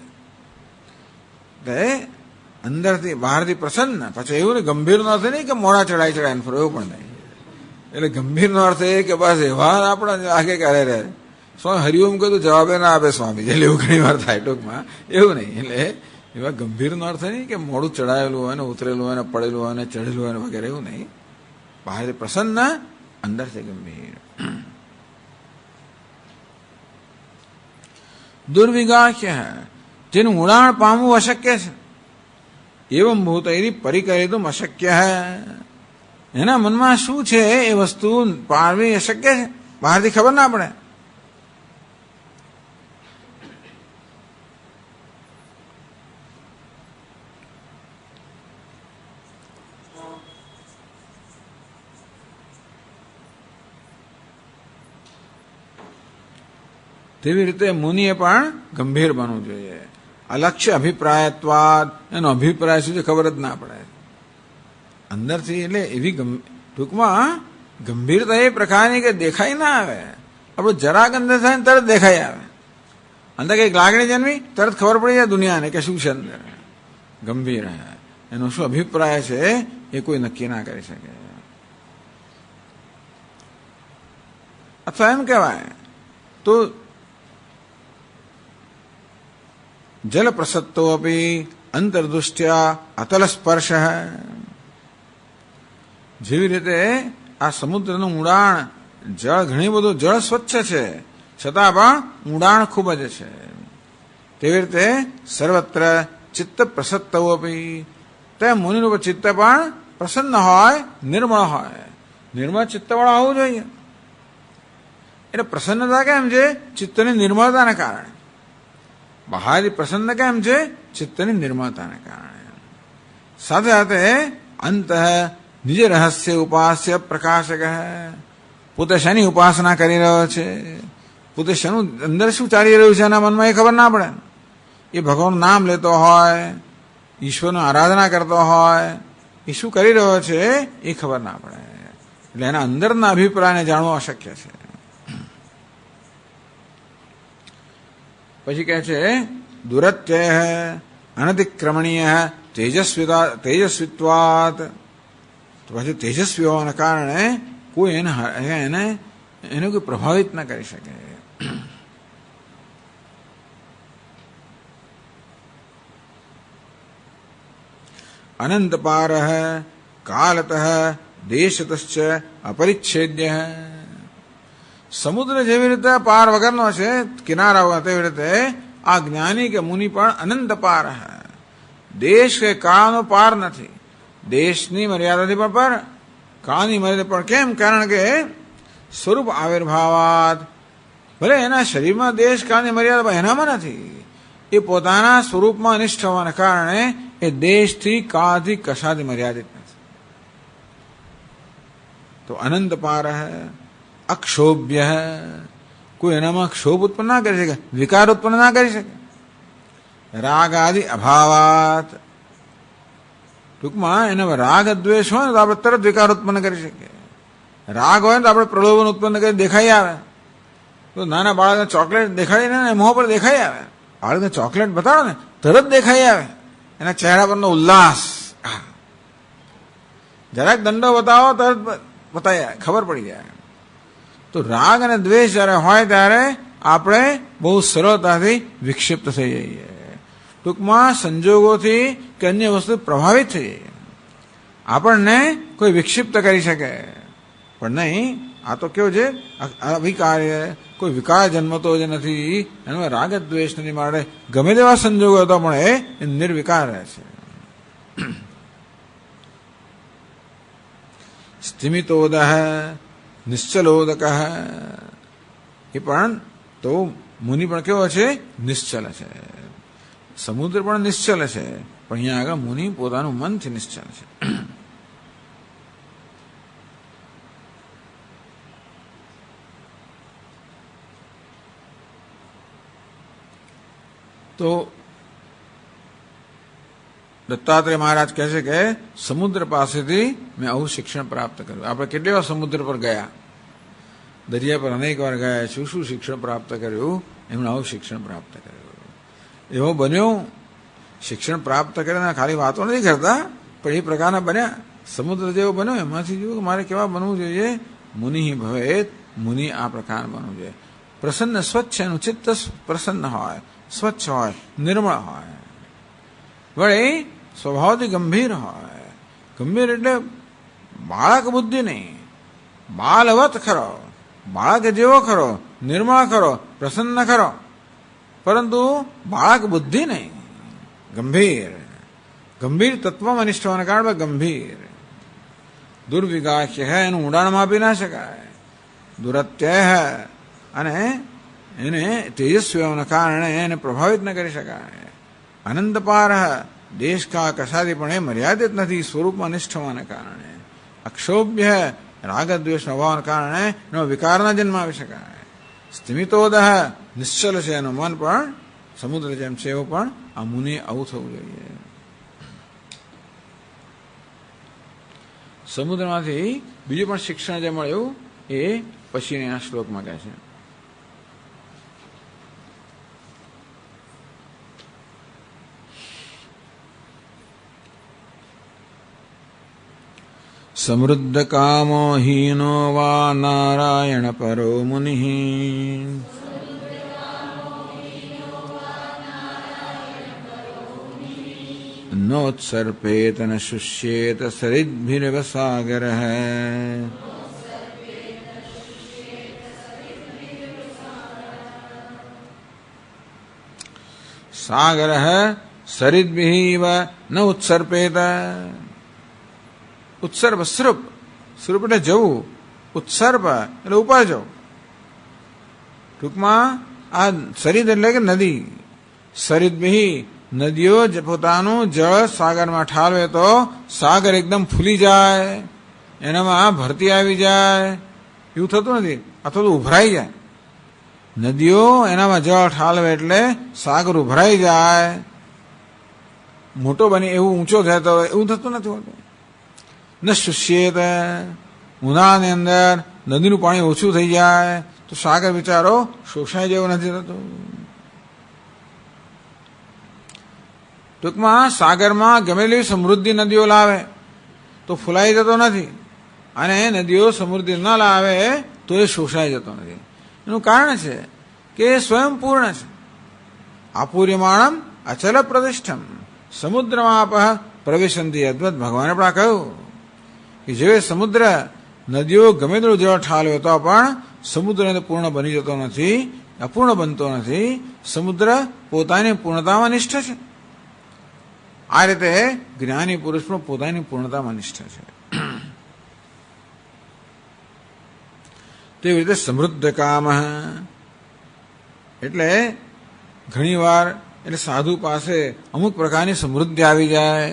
અંદરથી બહારથી પ્રસન્ન, પછી એવું નહીં ગંભીરનો અર્થ નહીં કે મોડા ચડાઈને ફરો, એવું પણ નહીં. એટલે ગંભીરનો અર્થ એ કે બસ એવા આપણા આગે ક્યારે રહે. સ્વામી હરિઓમ કહ્યું જવાબે ના આપે સ્વામી, એટલે એવું ઘણી વાર થાય ટૂંકમાં, એવું નહીં. એટલે એવા ગંભીરનો અર્થ નહીં કે મોડું ચડાયેલું હોય ને ઉતરેલું હોય ને પડેલું હોય ને ચડેલું હોય ને વગેરે, એવું નહીં. બહારથી પ્રસન્ન, અંદરથી ગંભીર. દુર્વિગાખ્ય જેનું ઉડાણ પામવું અશક્ય છે. એવમ ભૂત એની પરિકરિતું અશક્ય હે, એના મનમાં શું છે એ વસ્તુ પારવી અશક્ય છે, બહારથી ખબર ના પડે. તેવી રીતે મુનિએ પણ ગંભીર બનવું જોઈએ. અલક્ષ્ય અભિપ્રાયત્વાદ, એનો અભિપ્રાય શું છે ખબર જ ના પડે અંદરથી. એટલે એવી ટૂંકમાં ગંભીરતા એ પ્રકારની કે દેખાઈ ના આવે. આપણું જરાક અંદર થાય ને તરત દેખાઈ આવે. અંદર કંઈક લાગણી જન્મી તરત ખબર પડી જાય દુનિયાને કે શું છે અંદર. ગંભીર એનો શું અભિપ્રાય છે એ કોઈ નક્કી ના કરી શકે. અથવા એમ કહેવાય તો જલ પ્રસત્તો અપી અંતર્દૃષ્ટ્યા અતલ સ્પર્શ. જેવી રીતે આ સમુદ્રનું ઊંડાણ, જળ ઘણી બધું જળ સ્વચ્છ છે છતાં પણ ઊંડાણ ખૂબ જ છે. તેવી રીતે સર્વત્ર ચિત્ત પ્રસત્તો અપી, તે મુનિનું ચિત્ત પણ પ્રસન્ન હોય, નિર્મળ હોય. નિર્મળ ચિત્તવાળા હોવું જોઈએ. એટલે પ્રસન્નતા કેમ છે, ચિત્તની નિર્મળતાને કારણે. બહારી પ્રસન્ન કેમ છે, ચિત્તની નિર્મળતાને કારણે. સાથે સાથે અંત નિજ રહસ્ય ઉપાસ્ય પ્રકાશક. પોતે શેની ઉપાસના કરી રહ્યો છે, પોતે શેનું અંદર શું ચાલી રહ્યું છે એના મનમાં એ ખબર ના પડે. એ ભગવાનનું નામ લેતો હોય, ઈશ્વરની આરાધના કરતો હોય, એ શું કરી રહ્યો છે એ ખબર ના પડે. એટલે એના અંદરના અભિપ્રાયને જાણવો અશક્ય છે. પછી કહે છે દુરત્ય અનતિક્રમણીય તેજસ્વિત્વાત. પછી તેજસ્વી હોવાના કારણે કોઈ એને કોઈ પ્રભાવિત ન કરી શકે. અનંત પાર કાલત દેશતશ્ચ અપરિચ્છેદ્ય. સમુદ્ર જેવી રીતે પાર વગરનો છે, કિનારા તેવી રીતે આ જ્ઞાની કે મુનિ પણ અનંત પાર. દેશ કે કાળનો પાર નથી. દેશની મર્યાદાથી પણ પર, કાળની મર્યાદા પણ. કેમ? કારણ કે સ્વરૂપ આવિર્ભાવાદ, ભલે એના શરીરમાં દેશ કાળની મર્યાદા એનામાં નથી. એ પોતાના સ્વરૂપમાં અનિષ્ઠ હોવાના કારણે એ દેશથી કાળથી કશાથી મર્યાદિત નથી. તો અનંત પાર અક્ષોભ્ય, કોઈ એનામાં ક્ષોભ ઉત્પન્ન ના કરી શકે, વિકાર ઉત્પન્ન ના કરી શકે. રાગ આદિ અભાવાત, ટૂંકમાં એનામાં રાગ દ્વેષ હોય ને તો આપણે તરત વિકાર ઉત્પન્ન કરી શકીએ. રાગ હોય ને તો આપણે પ્રલોભન ઉત્પન્ન કરી દેખાઈ આવે. તો નાના બાળકને ચોકલેટ દેખાડીને મોં પર દેખાઈ આવે. બાળકને ચોકલેટ બતાવો ને તરત દેખાઈ આવે, એના ચહેરા પરનો ઉલ્લાસ. જરાક દંડો બતાવો તરત બતાવી ખબર પડી જાય. તો રાગ અને દ્વેષ જયારે હોય ત્યારે આપણે બહુ સરળતાથી વિક્ષિપ્ત થઈ જઈએ. ટૂંકમાં સંજોગોથી કે અન્ય વસ્તુ પ્રભાવિત થઈ જઈએ. આપણને કોઈ વિક્ષિપ્ત કરી શકે પણ નહીં. આ તો કેવું છે, અવિકાર્ય, કોઈ વિકાર જન્મતો જ નથી. એનો રાગ દ્વેષ નથી. માટે ગમે તેવા સંજોગો હતો પણ એ નિર્વિકાર રહે છે. સ્થિમિતોદ નિશ્ચલોદક, એ પણ તો મુનિ પણ કેવો છે? નિશ્ચલ છે. સમુદ્ર પણ નિશ્ચલ છે, પણ અહીંયા આગળ મુનિ પોતાનું મનથી નિશ્ચલ છે. તો દત્તાત્રેય મહારાજ કહે છે કે સમુદ્ર પાસેથી મેં આવું શિક્ષણ પ્રાપ્ત કર્યું. આપણે કેટલી વાર સમુદ્ર પર ગયા, દરિયા પર અનેક વાર ગયા. શું શિક્ષણ પ્રાપ્ત કર્યું? એમણે આવું શિક્ષણ પ્રાપ્ત કર્યું. એવો બન્યો શિક્ષણ પ્રાપ્ત કરીને ખાલી વાતો નથી કરતા, પણ એ પ્રકારના બન્યા. સમુદ્ર જેવો બન્યો. એમાંથી જોયું કે મારે કેવા બનવું જોઈએ? મુનિ ભવેત, મુનિ આ પ્રકાર બનવું જોઈએ. પ્રસન્ન સ્વચ્છ, એનું ચિત્ત પ્રસન્ન હોય, સ્વચ્છ હોય, નિર્મળ હોય. વળે સ્વભાવથી ગંભીર હોય. ગંભીર એટલે બાળક બુદ્ધિ નહીં, બાલવત ખરો, બાળક જેવો ખરો, નિર્મળ ખરો, પ્રસન્ન ખરો, પરંતુ બાળક બુદ્ધિ નહીં. ગંભીર, ગંભીર તત્વમાં નિષ્ઠ હોવાને કારણે ગંભીર. દુર્વિગાહ્ય હે, એનું ઊંડાણ માપી ના શકાય. દુરત્યય, અને એને તેજસ્વી હોવાના કારણે એને પ્રભાવિત ન કરી શકાય. અનંત પાર, દેશ કા કશાથી પણ એ મર્યાદિત નથી. સ્વરૂપમાં નિષ્ઠ હોવાને કારણે. અક્ષોભ્ય, રાગદ્વેષનો હોવાના કારણે એનો વિકાર ન જન્માવી શકાય. સ્થિમિતોદ, નિશ્ચલ છે એનું મન પણ સમુદ્ર જેમ છે. એવું પણ આ મુનિ આવું થવું જોઈએ. સમુદ્રમાંથી બીજું પણ શિક્ષણ જે મળ્યું એ પછીના શ્લોકમાં કહે છે. સમૃદ્ધ કામો હીનો વા નારાયણ પરો મુનિ. નોત્સર્પેત ન શુષ્યેત સરિદ્ભિરવ સાગર. સાગર સરિદ્ભિવ ન ઉત્સર્પેત. ઉત્સર્પ સૃપ, સૃપ એટલે જવું, ઉત્સર્પ એટલે ઉપર જવું. ટૂંકમાં આ સરિદ એટલે કે નદી. સરિદ્ભિ, નદીઓ પોતાનું જળ સાગરમાં ઠાલવે તો સાગર એકદમ ફૂલી જાય, એનામાં ભરતી આવી જાય. એવું થતું નથી, અથવા તો ઉભરાઈ જાય. નદીઓ એનામાં જળ ઠાલવે એટલે સાગર ઉભરાઈ જાય, મોટો બની એવું ઊંચો થાય. તો એવું થતું નથી હોતું. ન શુષ્યેત, ઉનાળાની અંદર નદીનું પાણી ઓછું થઈ જાય તો સાગર બિચારો શોષાય જેવો નથી થતો. ટૂંકમાં સાગરમાં ગમેલી સમૃદ્ધિ નદીઓ લાવે તો ફૂલાઈ જતો નથી. અને નદીઓ સમૃદ્ધિ ન લાવે તો એ શોષાઈ જતો નથી. એનું કારણ છે કે એ સ્વયં પૂર્ણ છે. આપૂર્યમાણમ અચલ પ્રતિષ્ઠમ સમુદ્રમાપ પ્રવેશંતી અદ્વત. ભગવાને પણ કહ્યું કે જે સમુદ્ર નદીઓ ગમે તેટલું જળ ઠાલવે તો પણ સમુદ્ર પૂર્ણ બની જતો નથી, અપૂર્ણ બનતો નથી. સમુદ્ર પોતાની પૂર્ણતામાં નિષ્ઠ છે. આ રીતે જ્ઞાની પુરુષ પણ પોતાની પૂર્ણતામાં નિષ્ઠ છે. તેવી રીતે સમૃદ્ધ કામ એટલે ઘણીવાર એટલે સાધુ પાસે અમુક પ્રકારની સમૃદ્ધિ આવી જાય,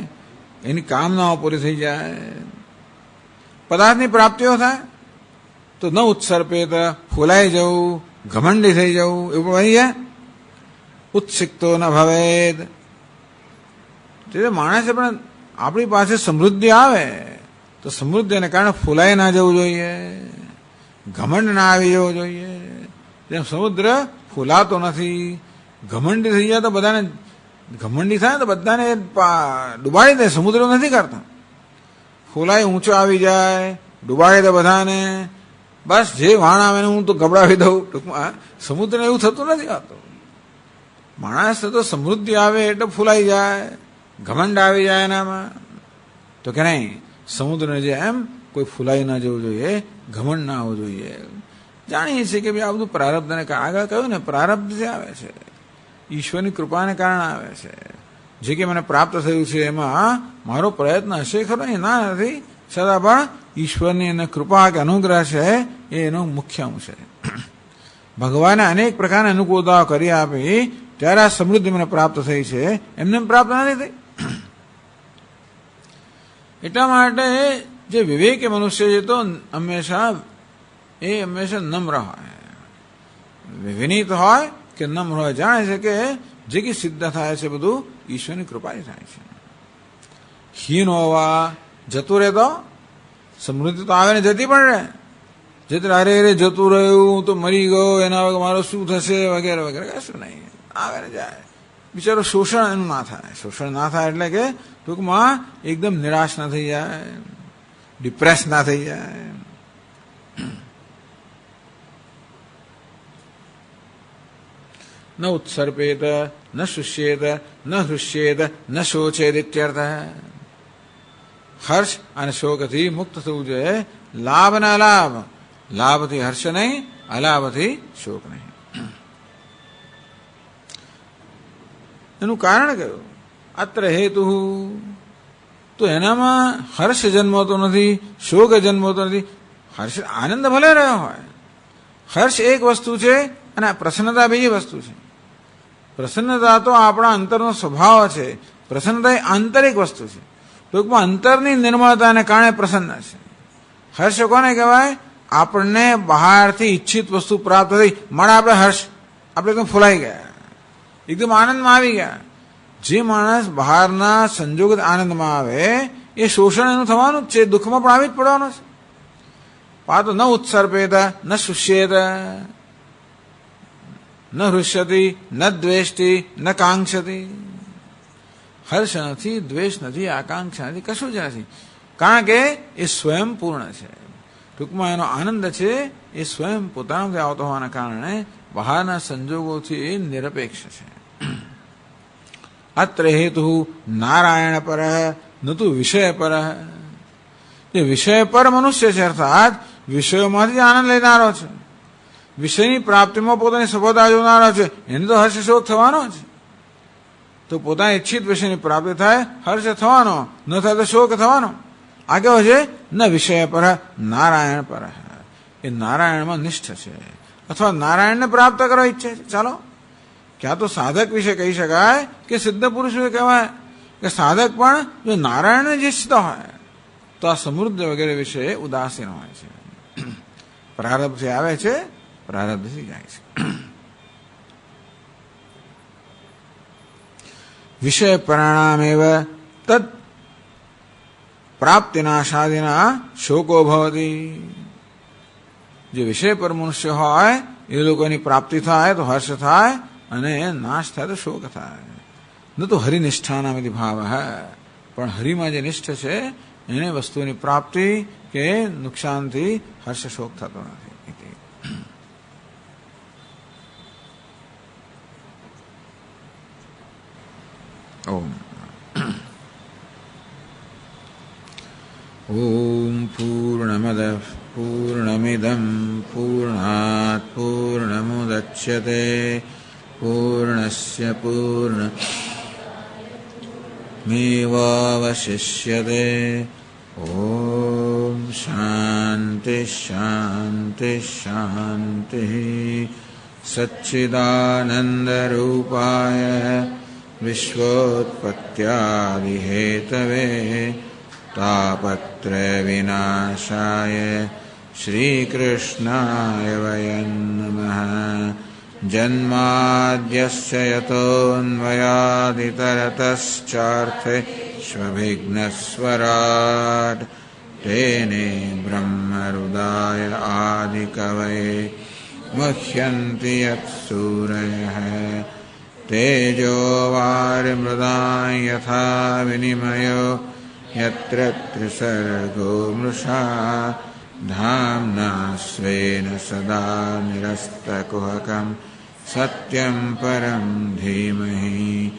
એની કામનાઓ પૂરી થઈ જાય, પદાર્થની પ્રાપ્તિઓ થાય તો ન ઉત્સર્પેત ફૂલાઈ જવું, ઘમંડી થઈ જવું એવું બની જાય. ઉત્સિક્તો ન ભવેદ. એટલે માણસે પણ આપણી પાસે સમૃદ્ધિ આવે તો સમૃદ્ધિને કારણે ફૂલાઈ ના જવું જોઈએ, ઘમંડ ના આવી જવું જોઈએ. જેમ સમુદ્ર ફૂલાતો નથી, ઘમંડી થઈ જાય તો બધાને, ઘમંડી થાય તો બધાને ડુબાડી દે. સમુદ્ર નથી કરતા. ફૂલાઈ ઊંચો આવી જાય, ડુબાડી દે બધાને. બસ જે વાણ આવે ને હું તો ગબડાવી દઉં. ટૂંકમાં સમુદ્ર એવું થતું નથી આવતું. માણસ તો સમૃદ્ધિ આવે એટલે ફૂલાઈ જાય, ઘમંડ આવી જાય એનામાં. તો કે નહીં, સમુદ્રને જે એમ કોઈ ફૂલાઈ ના જવું જોઈએ, ઘમંડ ના આવવું જોઈએ. જાણીએ છીએ કે ભાઈ આ બધું પ્રારબ્ધને આગળ કહ્યું ને, પ્રારબ્ધ જે આવે છે ઈશ્વરની કૃપાને કારણે આવે છે. જે કે મને પ્રાપ્ત થયું છે એમાં મારો પ્રયત્ન હશે ખરો એ ના નથી, છતાં પણ ઈશ્વરની એને કૃપા કે અનુગ્રહ છે એ એનો મુખ્ય અંશ છે. ભગવાને અનેક પ્રકારના અનુકૂળતાઓ કરી આપી ત્યારે આ સમૃદ્ધિ મને પ્રાપ્ત થઈ છે, એમને પ્રાપ્ત નથી થઈ. એટલા માટે જે વિવેકી મનુષ્ય છે તો હંમેશા નમ્ર હોય, વિનીત હોય કે નમ્ર હોય. જાણે છે કે જે કંઈ સિદ્ધ થાય છે બધું ઈશ્વરની કૃપાથી થાય છે. હીન હોવા જતું રહે તો સમૃદ્ધિ તો આવે ને જતી પણ રહે. જતી અરે અરે જતું રહ્યું, હું તો મરી ગયો, એના વગર મારો શું થશે વગેરે વગેરે કશું નહીં, આવે ને જાય. બિચારો શોષણ એનું ના થાય. શોષણ ના થાય એટલે કે ટૂંકમાં એકદમ નિરાશ ના થઈ જાય, ડિપ્રેસ ના થઈ જાય. ન ઉત્સર્પેત ન શુષ્યેત ન હૃષ્યેત ન શોચેત ઇત્યર્થ. હર્ષ અને શોકથી મુક્ત થવું જોઈએ. લાભ અને અલાભ, લાભથી હર્ષ નહીં, અલાભથી શોક નહીં. એનું કારણ કયું? અત્ર હેતુ. તો એનામાં હર્ષ જન્મતો નથી, શોક જન્મતો નથી. હર્ષ આનંદ ભલે રહ્યો હોય, હર્ષ એક વસ્તુ છે અને પ્રસન્નતા બીજી વસ્તુ છે. પ્રસન્નતા તો આપણા અંતરનો સ્વભાવ છે, પ્રસન્નતા એ આંતરિક વસ્તુ છે. ટૂંકમાં અંતરની નિર્મળતાને કારણે પ્રસન્ન છે. હર્ષ કોને કહેવાય? આપણને બહારથી ઈચ્છિત વસ્તુ પ્રાપ્ત થઈ મળે આપણે હર્ષ, આપણે એકદમ ફૂલાઈ ગયા, એકદમ આનંદમાં આવી ગયા. જે માણસ બહારના સંજોગત આનંદમાં આવે એ શોષણ એનું થવાનું જ છે, દુઃખમાં પણ આવી જ પડવાનું છે. પાતો ન ઉત્સર્પેત ન શુષ્યેત ન હૃષ્યતિ ન દ્વેષ્ટિ ન કાંક્ષતિ. હર્ષ નથી, દ્વેષ નથી, આકાંક્ષા નથી, કશું જ નથી. કારણ કે એ સ્વયં પૂર્ણ છે. ટૂંકમાં એનો આનંદ છે એ સ્વયં પોતાનાથી આવતો હોવાના કારણે બહારના સંજોગોથી એ નિરપેક્ષ છે. અત્ર હેતુ નારાયણ પર ન તો વિષય પર. જે વિષય પર મનુષ્ય છે, અર્થાત વિષયોમાંથી આનંદ લેનારો છે, વિષયની પ્રાપ્તિમાં પોતાની સફળતા જોનારો છે, એને તો હર્ષ શોક થવાનો જ. તો પોતાની ઈચ્છિત વિષયની પ્રાપ્તિ થાય હર્ષ થવાનો, ન થાય તો શોક થવાનો. આ કેવો છે? ન વિષય પર નારાયણ પર. એ નારાયણમાં નિષ્ઠ છે અથવા નારાયણને પ્રાપ્ત કરવા ઈચ્છે છે. ચાલો, ક્યાં તો સાધક વિશે કહી શકાય કે સિદ્ધ પુરુષ કહેવાય કે સાધક પણ જો નારાયણને જ ઈચ્છતા હોય તો આ સમૃદ્ધિ વગેરે વિશે ઉદાસીન હોય છે. પ્રારબ્ધથી આવે છે, પ્રારબ્ધથી જાય છે. વિષય પરિણામ એવ તદ પ્રાપ્તિનાશાદિના શોકો ભવતી. જે વિષય પર મનુષ્ય હોય એ લોકોની પ્રાપ્તિ થાય તો હર્ષ થાય અને નાશ થાય તો શોક થાય. ન તો હરિનિષ્ઠાનામિતિ ભાવ. પણ હરિમાં જે નિષ્ઠ છે એને વસ્તુની પ્રાપ્તિ કે નુકસાનથી હર્ષ શોક થતો નથી. ઓમ ઓમ પૂર્ણમદઃ પૂર્ણમિદં પૂર્ણાત પૂર્ણમુદચ્યતે પૂર્ણસ્ય પૂર્ણમેવાવશિષ્યતે. ઓમ શાંતિ શાંતિ શાંતિ. સચ્ચિદાનંદરૂપાય વિશ્વોત્પત્યાદિહેતવે તાપત્રય વિનાશાય શ્રીકૃષ્ણાય વયં નમઃ. જન્માદ્યસ્ય યતોન્મયાદિતરતશ્ચાર્થેષ્વવિઘ્નસ્વરાટ તેને બ્રહ્મહૃદાય આદિકવયે મુહ્યન્તિ યત્સૂરયઃ તેજો વારિમૃદાં યથા વિનિમયો यत्र त्रिसर्गो मृषा धाम्ना स्वेन सदा निरस्तकुहकं सत्यं परं धीमहि.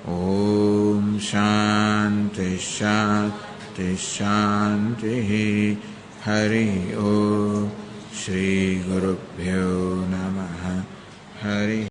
ओम शांति शांति शांति. हरि ओम. श्री गुरुभ्यो नमः. हरि